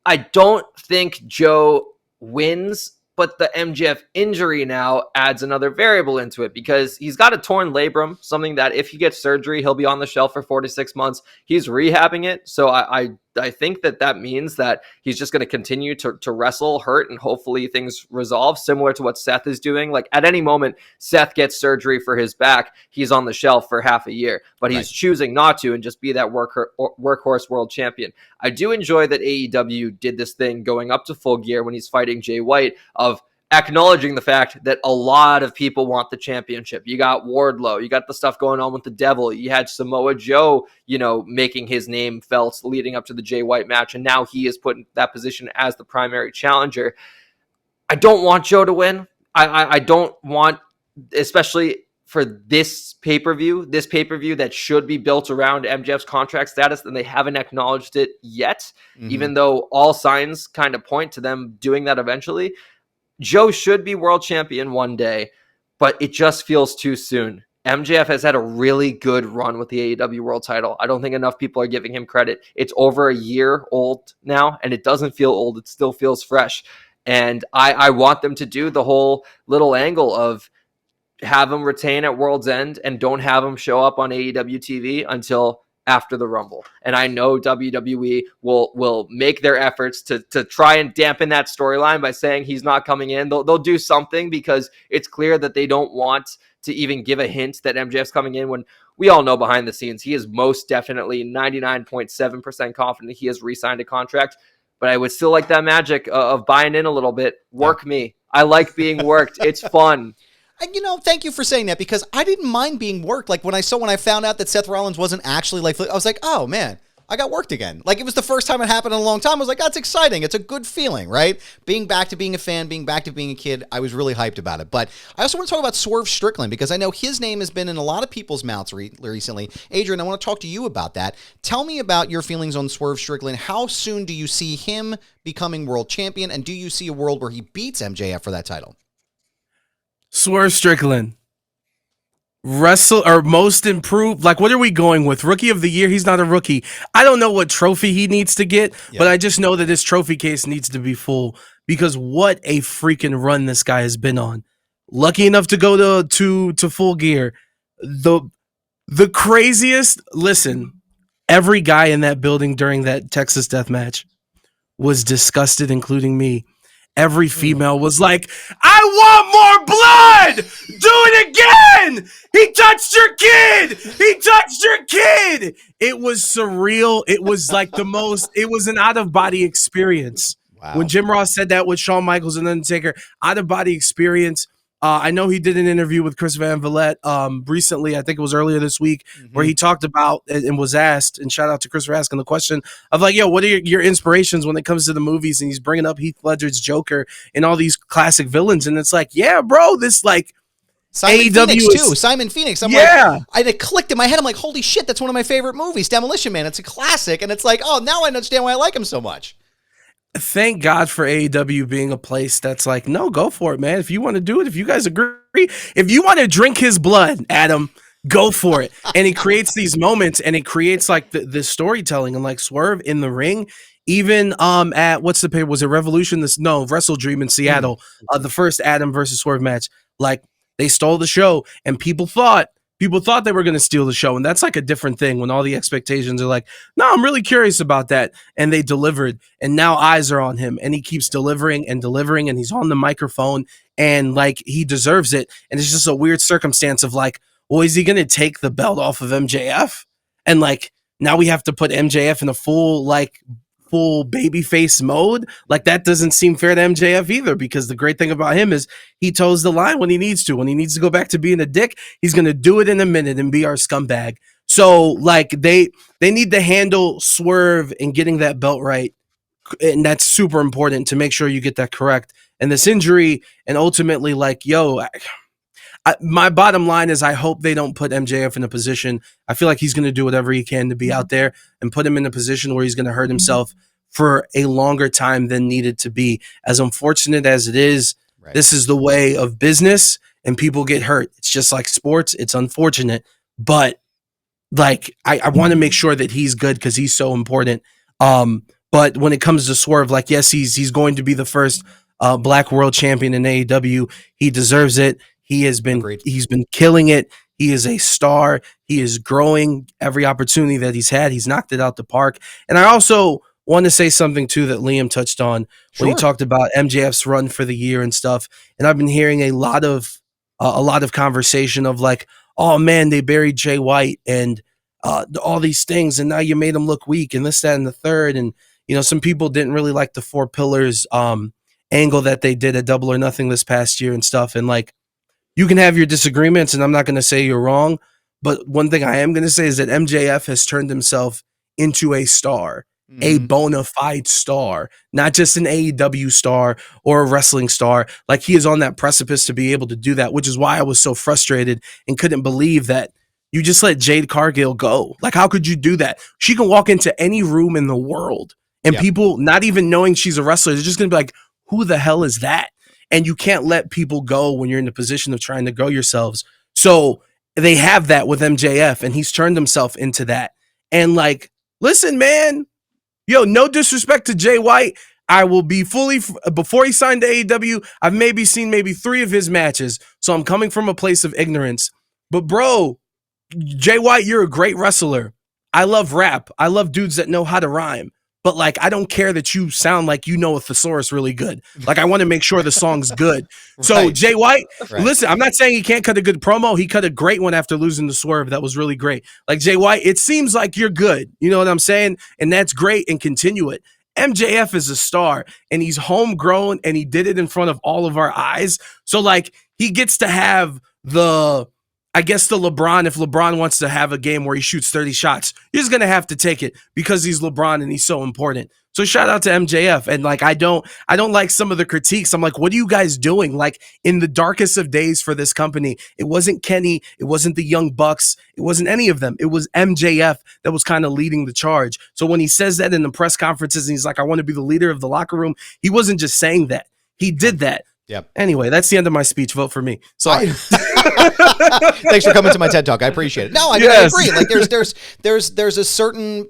I don't think Joe wins, but the MJF injury now adds another variable into it because he's got a torn labrum, something that if he gets surgery, he'll be on the shelf for 4 to 6 months. He's rehabbing it. So I think that means that he's just going to continue to wrestle hurt and hopefully things resolve, similar to what Seth is doing. Like at any moment, Seth gets surgery for his back, he's on the shelf for half a year, but he's choosing not to and just be that workhorse world champion. I do enjoy that AEW did this thing going up to Full Gear when he's fighting Jay White of acknowledging the fact that a lot of people want the championship. You got Wardlow, you got the stuff going on with the Devil, you had Samoa Joe, making his name felt leading up to the Jay White match, and now he is put in that position as the primary challenger. I don't want Joe to win. I don't want, especially for this pay-per-view that should be built around MJF's contract status, and they haven't acknowledged it yet, even though all signs kind of point to them doing that eventually. Joe should be world champion one day, but it just feels too soon. MJF has had a really good run with the AEW world title. I don't think enough people are giving him credit. It's over a year old now, and it doesn't feel old. It still feels fresh. And I want them to do the whole little angle of have him retain at World's End and don't have him show up on AEW TV until after the Rumble. And I know WWE will make their efforts to try and dampen that storyline by saying he's not coming in. They'll do something because it's clear that they don't want to even give a hint that MJF's coming in when we all know behind the scenes he is most definitely 99.7% confident he has re-signed a contract. But I would still like that magic of buying in a little bit. Work me. I like being worked. It's fun. Thank you for saying that because I didn't mind being worked. Like when I found out that Seth Rollins wasn't actually I was like, oh man, I got worked again. Like it was the first time it happened in a long time. I was like, that's exciting. It's a good feeling, right? Being back to being a fan, being back to being a kid. I was really hyped about it. But I also want to talk about Swerve Strickland because I know his name has been in a lot of people's mouths recently. Adrian, I want to talk to you about that. Tell me about your feelings on Swerve Strickland. How soon do you see him becoming world champion? And do you see a world where he beats MJF for that title? Swerve Strickland, most improved. Like, what are we going with? Rookie of the year? He's not a rookie. I don't know what trophy he needs to get, but I just know that his trophy case needs to be full because what a freaking run this guy has been on. Lucky enough to go to Full Gear. The craziest. Listen, every guy in that building during that Texas death match was disgusted, including me. Every female was like, I want more blood! Do it again! He touched your kid! He touched your kid! It was surreal. It was like it was an out-of-body experience. Wow. When Jim Ross said that with Shawn Michaels and Undertaker, out-of-body experience. I know he did an interview with Chris Van Vliet recently, I think it was earlier this week, where he talked about and was asked, and shout out to Chris for asking the question of like, yo, what are your inspirations when it comes to the movies? And he's bringing up Heath Ledger's Joker and all these classic villains. And it's like, yeah, bro, this like Simon AEW Phoenix too. Simon Phoenix. I'm like, it clicked in my head. I'm like, holy shit, that's one of my favorite movies, Demolition Man. It's a classic. And it's like, oh, now I understand why I like him so much. Thank God for AEW being a place that's like, no, go for it, man. If you want to do it, if you guys agree, if you want to drink his blood, Adam, go for it. And he creates these moments and it creates like the storytelling and like Swerve in the ring. Even at what's the paper? Was it Revolution? Wrestle Dream in Seattle. The first Adam versus Swerve match. Like they stole the show and people thought they were going to steal the show. And that's like a different thing when all the expectations are like, no, I'm really curious about that. And they delivered. And now eyes are on him. And he keeps delivering. And he's on the microphone. And like he deserves it. And it's just a weird circumstance of like, well, is he going to take the belt off of MJF? And like now we have to put MJF in a full babyface mode. Like that doesn't seem fair to MJF either, because the great thing about him is he toes the line when he needs to. When he needs to go back to being a dick, he's going to do it in a minute and be our scumbag. So like they need to handle Swerve and getting that belt right. And that's super important to make sure you get that correct. And this injury and ultimately like, yo, My bottom line is I hope they don't put MJF in a position. I feel like he's going to do whatever he can to be out there and put him in a position where he's going to hurt himself for a longer time than needed to be. As unfortunate as it is, Right. This is the way of business and people get hurt. It's just like sports. It's unfortunate, but like I want to make sure that he's good because he's so important. But when it comes to Swerve, like, yes, he's going to be the first black world champion in AEW. He deserves it. He's been killing it. He is a star. He is growing every opportunity that he's had. He's knocked it out the park. And I also want to say something too that Liam touched on when he talked about MJF's run for the year and stuff. And I've been hearing a lot of conversation of like, oh man, they buried Jay White and all these things, and now you made him look weak and this, that, and the third. And you know, some people didn't really like the Four Pillars angle that they did at Double or Nothing this past year and stuff. And like, you can have your disagreements, and I'm not going to say you're wrong, but one thing I am going to say is that MJF has turned himself into a star, a bona fide star, not just an AEW star or a wrestling star. Like, he is on that precipice to be able to do that, which is why I was so frustrated and couldn't believe that you just let Jade Cargill go. Like, how could you do that? She can walk into any room in the world, and people not even knowing she's a wrestler, they're just going to be like, who the hell is that? And you can't let people go when you're in the position of trying to grow yourselves. So they have that with MJF, and he's turned himself into that. And like, listen, man, yo, no disrespect to Jay White. I will be before he signed to AEW, I've seen 3 of his matches. So I'm coming from a place of ignorance. But bro, Jay White, you're a great wrestler. I love rap. I love dudes that know how to rhyme. But like, I don't care that you sound like you know a thesaurus really good. Like, I want to make sure the song's good. So Jay White, listen, I'm not saying he can't cut a good promo. He cut a great one after losing to Swerve. That was really great. Like, Jay White, it seems like you're good. You know what I'm saying? And that's great, and continue it. MJF is a star, and he's homegrown, and he did it in front of all of our eyes. So like, he gets to have the LeBron, if LeBron wants to have a game where he shoots 30 shots, he's going to have to take it because he's LeBron and he's so important. So shout out to MJF. And like, I don't like some of the critiques. I'm like, what are you guys doing? Like, in the darkest of days for this company, it wasn't Kenny. It wasn't the Young Bucks. It wasn't any of them. It was MJF that was kind of leading the charge. So when he says that in the press conferences and he's like, I want to be the leader of the locker room, he wasn't just saying that. He did that. Yep. Anyway, that's the end of my speech. Vote for me. Sorry. Thanks for coming to my TED Talk. I appreciate it. No, I agree. Like, there's a certain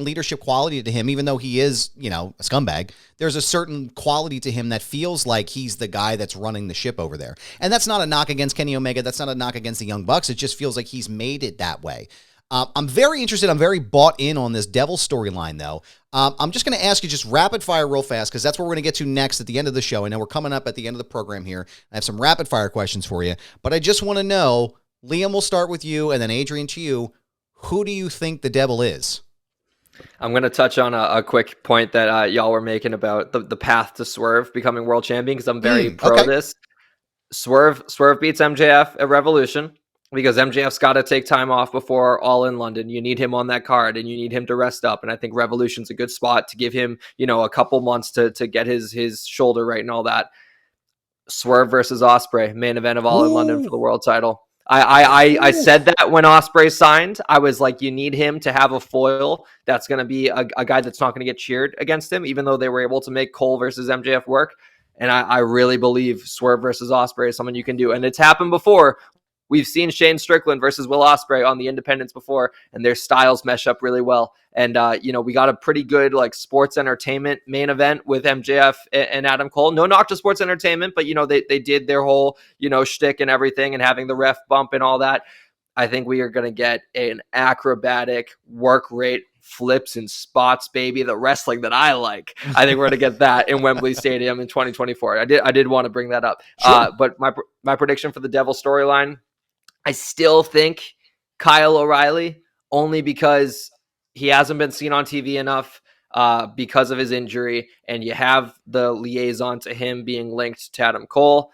leadership quality to him, even though he is, you know, a scumbag. There's a certain quality to him that feels like he's the guy that's running the ship over there. And that's not a knock against Kenny Omega. That's not a knock against the Young Bucks. It just feels like he's made it that way. I'm very interested. I'm very bought in on this Devil storyline, though. I'm just going to ask you just rapid fire real fast, because that's what we're going to get to next at the end of the show. I know we're coming up at the end of the program here. I have some rapid fire questions for you, but I just want to know, Liam, we'll start with you, and then Adrian to you. Who do you think the Devil is? I'm going to touch on a quick point that y'all were making about the path to Swerve becoming world champion, because I'm very pro this. Swerve beats MJF at Revolution, because MJF's got to take time off before All in London. You need him on that card, and you need him to rest up. And I think Revolution's a good spot to give him, you know, a couple months to get his shoulder right and all that. Swerve versus Ospreay, main event of All in London for the world title. I said that when Ospreay signed. I was like, you need him to have a foil that's going to be a guy that's not going to get cheered against him, even though they were able to make Cole versus MJF work. And I really believe Swerve versus Ospreay is someone you can do. And it's happened before. We've seen Shane Strickland versus Will Ospreay on the independents before, and their styles mesh up really well. And, you know, we got a pretty good like sports entertainment main event with MJF and Adam Cole. No knock to sports entertainment, but, you know, they did their whole, you know, shtick and everything, and having the ref bump and all that. I think we are going to get an acrobatic work rate, flips and spots, baby, the wrestling that I like. I think we're going to get that in Wembley Stadium in 2024. I did want to bring that up. Sure. But my prediction for the Devil storyline, I still think Kyle O'Reilly, only because he hasn't been seen on TV enough because of his injury, and you have the liaison to him being linked to Adam Cole.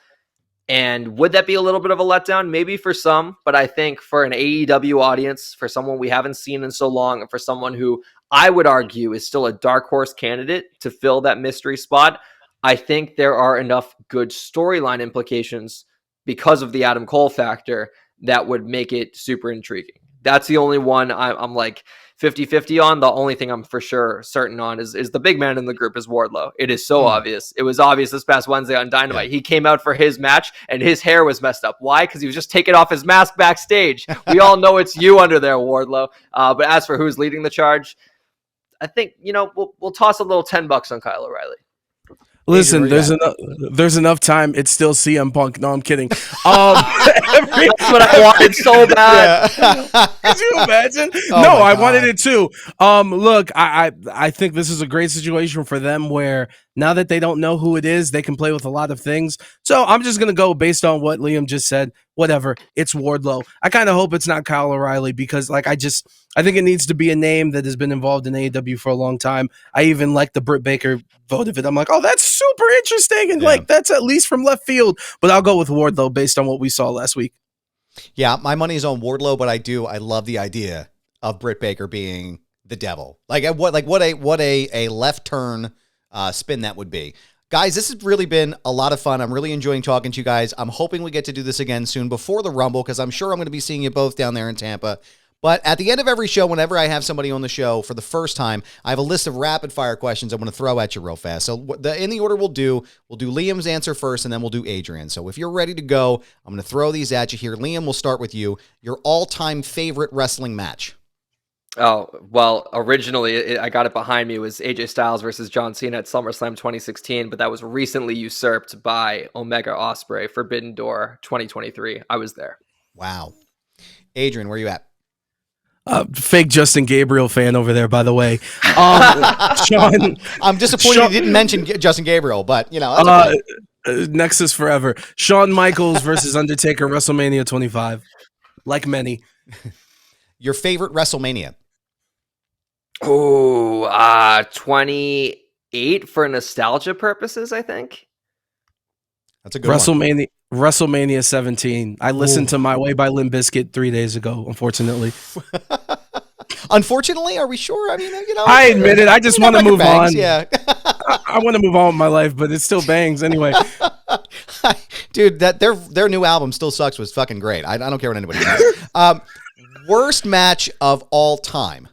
And would that be a little bit of a letdown? Maybe for some, but I think for an AEW audience, for someone we haven't seen in so long, and for someone who I would argue is still a dark horse candidate to fill that mystery spot, I think there are enough good storyline implications because of the Adam Cole factor that would make it super intriguing. That's the only one I'm like 50-50 on. The only thing I'm for sure certain on is the big man in the group is Wardlow. It is so obvious. It was obvious this past Wednesday on Dynamite. He came out for his match and his hair was messed up. Why? Because he was just taking off his mask backstage. We all know it's you under there, Wardlow. But as for who's leading the charge, I think, we'll toss a little $10 on Kyle O'Reilly. Listen, there's enough time. It's still CM Punk. No, I'm kidding. That's what I wanted so bad. Yeah. Could you imagine? Oh no, I wanted it too. Look, I think this is a great situation for them where now that they don't know who it is, they can play with a lot of things. So I'm just going to go based on what Liam just said. Whatever. It's Wardlow. I kind of hope it's not Kyle O'Reilly because I think it needs to be a name that has been involved in AEW for a long time. I even like the Britt Baker vote of it. I'm like, oh, that's super interesting. And that's at least from left field. But I'll go with Wardlow based on what we saw last week. Yeah, my money is on Wardlow, but I love the idea of Britt Baker being the devil. What a left turn spin that would be. Guys, this has really been a lot of fun. I'm really enjoying talking to you guys. I'm hoping we get to do this again soon before the Rumble, because I'm sure I'm going to be seeing you both down there in Tampa. But at the end of every show, whenever I have somebody on the show for the first time, I have a list of rapid-fire questions I'm going to throw at you real fast. So in the order we'll do Liam's answer first, and then we'll do Adrian. So if you're ready to go, I'm going to throw these at you here. Liam, we'll start with you. Your all-time favorite wrestling match? Oh, well, originally, I got it behind me, was AJ Styles versus John Cena at SummerSlam 2016, but that was recently usurped by Omega Ospreay, Forbidden Door 2023. I was there. Wow. Adrian, where are you at? Fake Justin Gabriel fan over there, by the way. Sean, I'm disappointed you didn't mention Justin Gabriel, but that's okay. Nexus forever. Shawn Michaels versus Undertaker, WrestleMania 25. Like many. Your favorite WrestleMania? Oh, 28 for nostalgia purposes, I think. That's a good one. WrestleMania 17. I listened to My Way by Limp Bizkit 3 days ago, unfortunately. Unfortunately? Are we sure? I mean, I admit it. I just want to move on. Yeah. I want to move on with my life, but it still bangs anyway. Dude, that their new album Still Sucks was fucking great. I don't care what anybody says. Worst match of all time?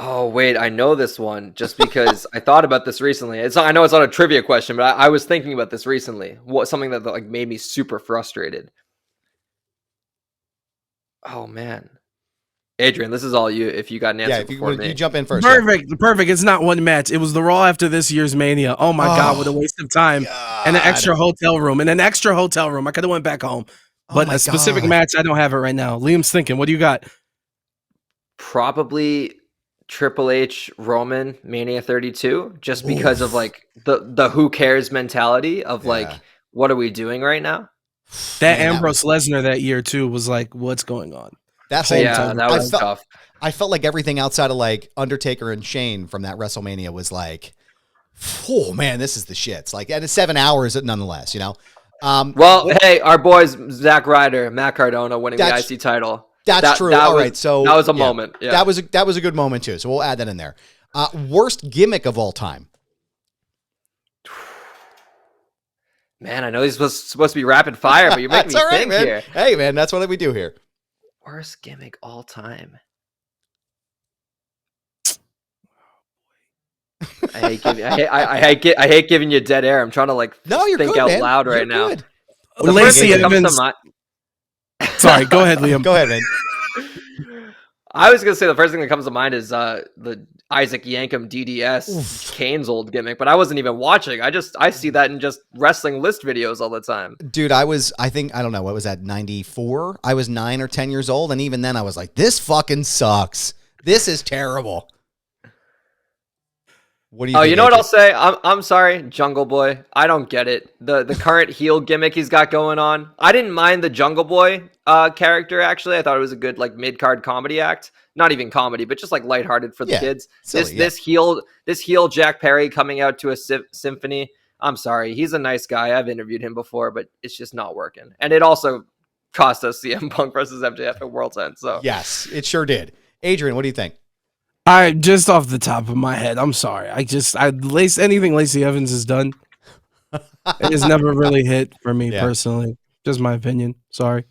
Oh, wait, I know this one just because I thought about this recently. I know it's not a trivia question, but I was thinking about this recently. Something that made me super frustrated. Oh, man. Adrian, this is all you if you got an answer before me. You jump in first. Perfect. It's not one match. It was the Raw after this year's Mania. Oh, my God, what a waste of time. God. And an extra hotel room. I could have went back home. But a specific match, I don't have it right now. Liam's thinking. What do you got? Probably Triple H Roman Mania 32, just because of the who cares mentality of what are we doing right now? That Ambrose Lesnar that year too was like, what's going on? That whole time, that was tough. I felt like everything outside of Undertaker and Shane from that WrestleMania was like, oh man, this is the shits. And it's 7 hours nonetheless, Hey, our boys Zack Ryder, Matt Cardona winning the IC title. That's true. All right, so that was a moment. Yeah. That was a good moment too. So we'll add that in there. Worst gimmick of all time. Man, I know these was supposed to be rapid fire, but you're making me think man. here. Hey, man, that's what we do here. Worst gimmick all time. I hate giving you dead air. I'm trying to think out loud right now. Good. Lacey Evans. Sorry, go ahead, Liam. Go ahead, man. I was gonna say the first thing that comes to mind is the Isaac Yankem DDS Kane's old gimmick, but I wasn't even watching. I see that in just wrestling list videos all the time. Dude, I don't know, what was that, 94? I was 9 or 10 years old, and even then I was like, this fucking sucks. This is terrible. What do you think, you know what I'll say? I'm sorry, Jungle Boy. I don't get it. The current heel gimmick he's got going on. I didn't mind the Jungle Boy character, actually. I thought it was a good mid-card comedy act. Not even comedy, but just lighthearted for the kids. Silly, this heel Jack Perry coming out to a symphony. I'm sorry. He's a nice guy. I've interviewed him before, but it's just not working. And it also cost us CM Punk versus MJF at World's End. So yes, it sure did. Adrian, what do you think? Just off the top of my head, I'm sorry. Anything Lacey Evans has done, It has never really hit for me Yeah. personally. Just my opinion. Sorry.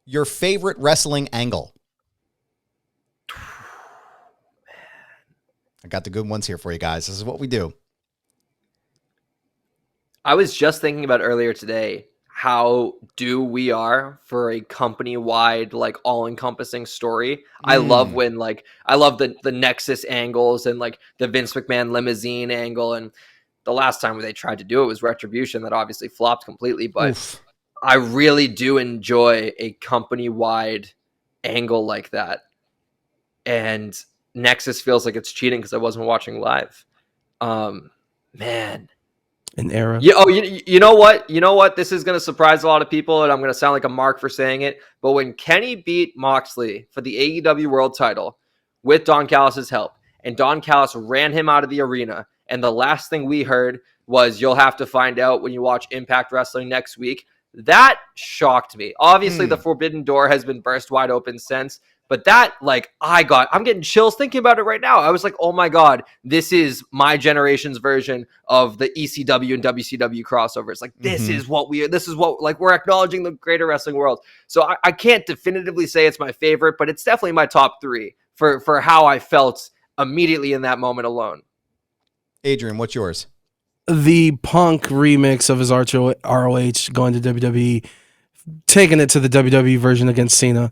Your favorite wrestling angle? I got the good ones here for you guys. This is what we do. I was just thinking about earlier today how due we are for a company-wide, like, all-encompassing story. I love when, like, I love the Nexus angles and, like, the Vince McMahon limousine angle. And the last time they tried to do it was Retribution. That obviously flopped completely. But Oof. I really do enjoy a company-wide angle like that. And Nexus feels like it's cheating because I wasn't watching live. Man. An era. Yeah. Oh, you know what? You know what? This is going to surprise a lot of people, and I'm going to sound like a mark for saying it. But when Kenny beat Moxley for the AEW World Title with Don Callis' help, and Don Callis ran him out of the arena, and the last thing we heard was, "You'll have to find out when you watch Impact Wrestling next week," that shocked me. Obviously, the forbidden door has been burst wide open since. But that, like, I'm getting chills thinking about it right now. I was like, oh my God, this is my generation's version of the ECW and WCW crossovers. Like, this is what we're acknowledging the greater wrestling world. So I can't definitively say it's my favorite, but it's definitely my top three for how I felt immediately in that moment alone. Adrian, what's yours? The Punk remix of his ROH going to WWE, taking it to the WWE version against Cena.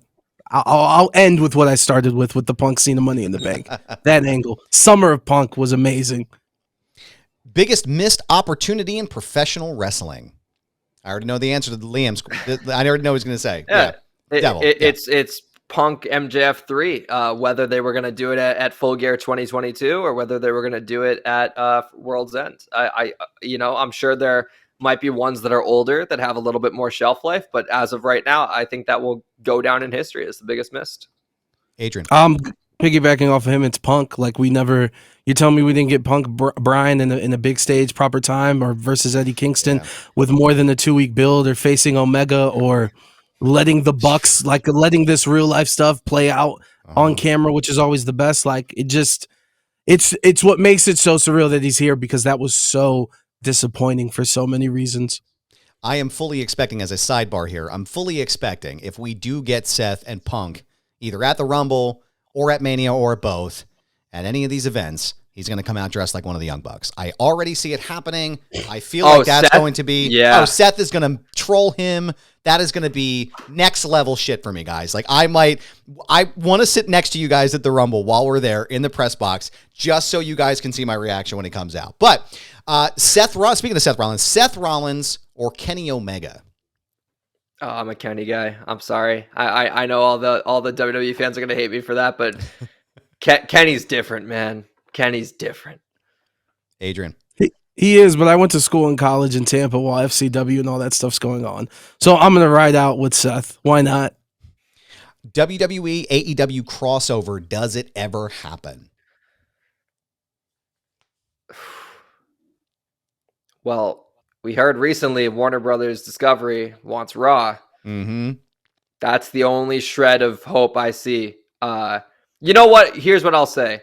I'll end with what I started with the Punk Cena Money in the Bank. That angle. Summer of Punk was amazing. Biggest missed opportunity in professional wrestling? I already know the answer to Liam's. I already know what he's going to say. Yeah. Devil. It's Punk MJF 3, whether they were going to do it at Full Gear 2022 or whether they were going to do it at World's End. I'm sure there might be ones that are older that have a little bit more shelf life, but as of right now, I think that will go down in history as the biggest missed. Adrian. Piggybacking off of him, it's Punk. Like, you tell me we didn't get Punk Brian in a big stage proper time, or versus Eddie Kingston with more than a 2-week build, or facing Omega, or letting the Bucks, like letting this real life stuff play out on camera, which is always the best. Like, it's what makes it so surreal that he's here, because that was so disappointing for so many reasons. I am fully expecting, as a sidebar here, I'm fully expecting, if we do get Seth and Punk either at the Rumble or at Mania or at both, at any of these events, he's going to come out dressed like one of the Young Bucks. I already see it happening. I feel like that's Seth? going to be... Yeah. Oh, Seth is going to troll him. That is going to be next level shit for me, guys. Like, I want to sit next to you guys at the Rumble while we're there in the press box, just so you guys can see my reaction when he comes out. But speaking of Seth Rollins or Kenny Omega? Oh, I'm a Kenny guy. I'm sorry. I know all the WWE fans are going to hate me for that, but Kenny's different, man. Kenny's different. Adrian. He is, but I went to school in college in Tampa while FCW and all that stuff's going on. So I'm going to ride out with Seth. Why not? WWE, AEW crossover. Does it ever happen? Well, we heard recently Warner Brothers Discovery wants Raw. Mm-hmm. That's the only shred of hope I see. You know what? Here's what I'll say.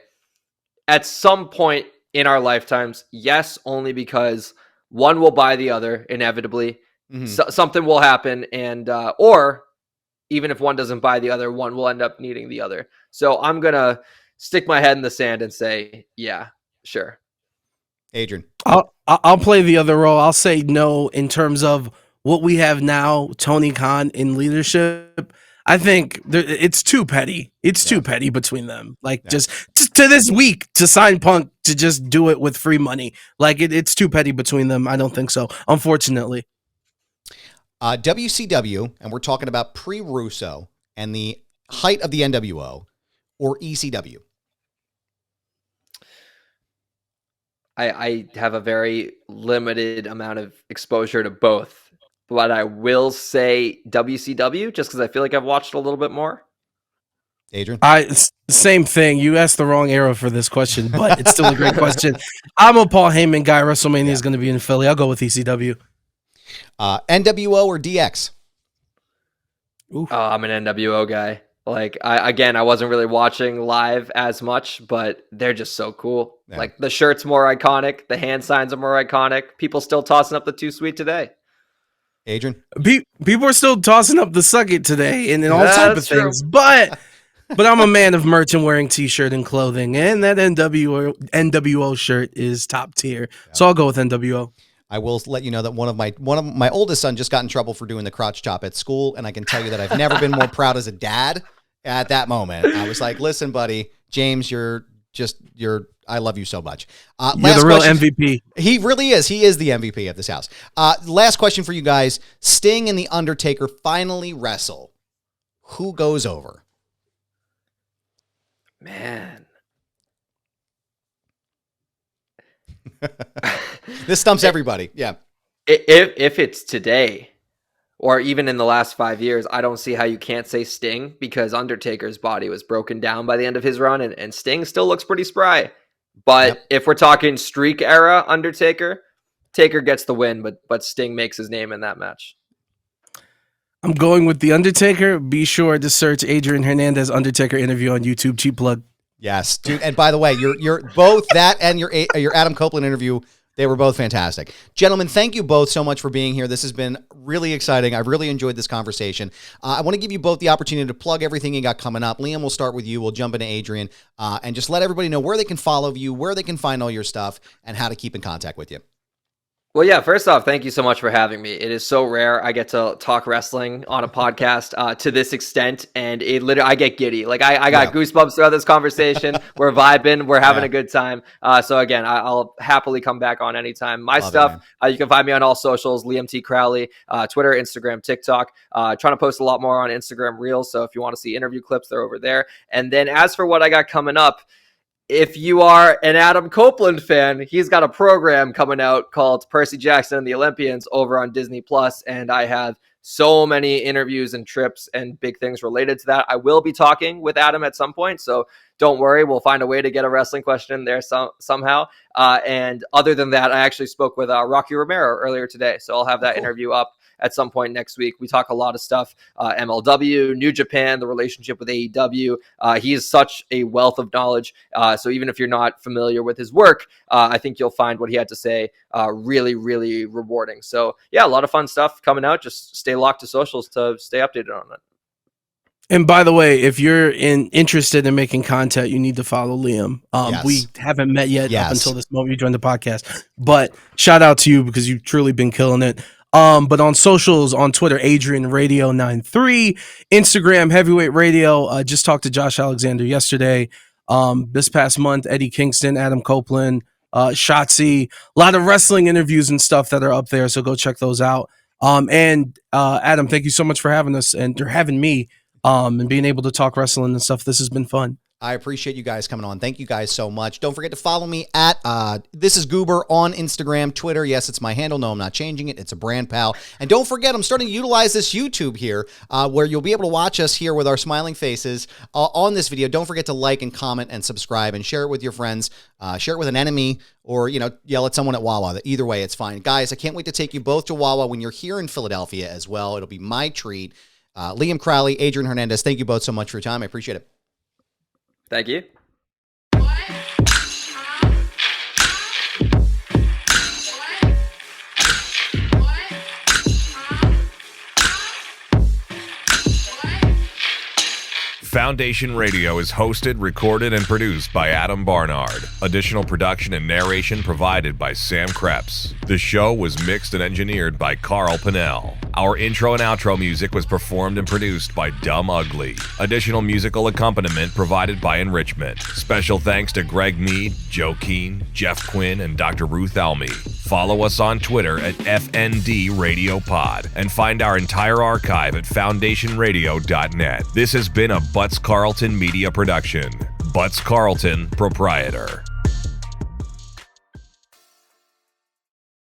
At some point in our lifetimes, yes, only because one will buy the other, inevitably. Something will happen, and or even if one doesn't buy the other, one will end up needing the other. So I'm going to stick my head in the sand and say, yeah, sure. Adrian. I'll play the other role. I'll say no in terms of what we have now, Tony Khan in leadership. I think it's too petty. It's too petty between them. Like, just to this week to sign Punk to just do it with free money. Like, it's too petty between them. I don't think so, unfortunately. WCW, and we're talking about pre-Russo and the height of the NWO, or ECW? I have a very limited amount of exposure to both, but I will say WCW just because I feel like I've watched a little bit more. Adrian? Same thing. You asked the wrong era for this question, but it's still a great question. I'm a Paul Heyman guy. WrestleMania is going to be in Philly. I'll go with ECW. NWO or DX? Oh, I'm an NWO guy. Like, I wasn't really watching live as much, but they're just so cool. Yeah. Like, the shirt's more iconic. The hand signs are more iconic. People still tossing up the Too Sweet today. Adrian? People are still tossing up the Suck It today and all type of true. things. But I'm a man of merch and wearing t-shirt and clothing. And that NWO shirt is top tier. Yeah. So I'll go with NWO. I will let you know that one of my oldest son just got in trouble for doing the crotch chop at school, and I can tell you that I've never been more proud as a dad. At that moment, I was like, "Listen, buddy, James, I love you so much." You're the real MVP. He really is. He is the MVP of this house. Last question for you guys: Sting and the Undertaker finally wrestle. Who goes over? Man. This stumps everybody. Yeah. If it's today, or even in the last 5 years, I don't see how you can't say Sting, because Undertaker's body was broken down by the end of his run, and Sting still looks pretty spry. But if we're talking streak era Undertaker, Taker gets the win, but Sting makes his name in that match. I'm going with the Undertaker. Be sure to search Adrian Hernandez Undertaker interview on YouTube. Cheap plug. Yes, dude. And by the way, you're both that and your Adam Copeland interview. They were both fantastic. Gentlemen, thank you both so much for being here. This has been really exciting. I've really enjoyed this conversation. I want to give you both the opportunity to plug everything you got coming up. Liam, we'll start with you. We'll jump into Adrian, and just let everybody know where they can follow you, where they can find all your stuff, and how to keep in contact with you. Well, yeah, first off, thank you so much for having me. It is so rare I get to talk wrestling on a podcast to this extent, and I get giddy. Like, I got goosebumps throughout this conversation. We're vibing. We're having a good time. So again, I'll happily come back on anytime. My stuff, you can find me on all socials, Liam T. Crowley, Twitter, Instagram, TikTok. Trying to post a lot more on Instagram Reels, so if you want to see interview clips, they're over there. And then as for what I got coming up, if you are an Adam Copeland fan, he's got a program coming out called Percy Jackson and the Olympians over on Disney Plus, and I have so many interviews and trips and big things related to that. I will be talking with Adam at some point, so don't worry. We'll find a way to get a wrestling question in there somehow. And other than that, I actually spoke with Rocky Romero earlier today, so I'll have that interview up at some point next week. We talk a lot of stuff, MLW, New Japan, the relationship with AEW. He is such a wealth of knowledge. So even if you're not familiar with his work, I think you'll find what he had to say really, really rewarding. So yeah, a lot of fun stuff coming out. Just stay locked to socials to stay updated on it. And by the way, if you're interested in making content, you need to follow Liam. We haven't met yet up until this moment you joined the podcast. But shout out to you because you've truly been killing it. But on socials, on Twitter, Adrian Radio 93, Instagram, Heavyweight Radio. Just talked to Josh Alexander yesterday. This past month, Eddie Kingston, Adam Copeland, Shotzi, a lot of wrestling interviews and stuff that are up there. So go check those out. And Adam, thank you so much for having us and for having me and being able to talk wrestling and stuff. This has been fun. I appreciate you guys coming on. Thank you guys so much. Don't forget to follow me at This Is Goober on Instagram, Twitter. Yes, it's my handle. No, I'm not changing it. It's a brand pal. And don't forget, I'm starting to utilize this YouTube here where you'll be able to watch us here with our smiling faces on this video. Don't forget to like and comment and subscribe and share it with your friends. Share it with an enemy or, yell at someone at Wawa. Either way, it's fine. Guys, I can't wait to take you both to Wawa when you're here in Philadelphia as well. It'll be my treat. Liam Crowley, Adrian Hernandez, thank you both so much for your time. I appreciate it. Thank you. Foundation Radio is hosted, recorded, and produced by Adam Barnard. Additional production and narration provided by Sam Krepps. The show was mixed and engineered by Carl Pinnell. Our intro and outro music was performed and produced by Dumb Ugly. Additional musical accompaniment provided by Enrichment. Special thanks to Greg Mead, Joe Keane, Jeff Quinn, and Dr. Ruth Almy. Follow us on Twitter at FND Radio Pod and find our entire archive at foundationradio.net. This has been a Butts Carlton Media Production. Butts Carlton, Proprietor.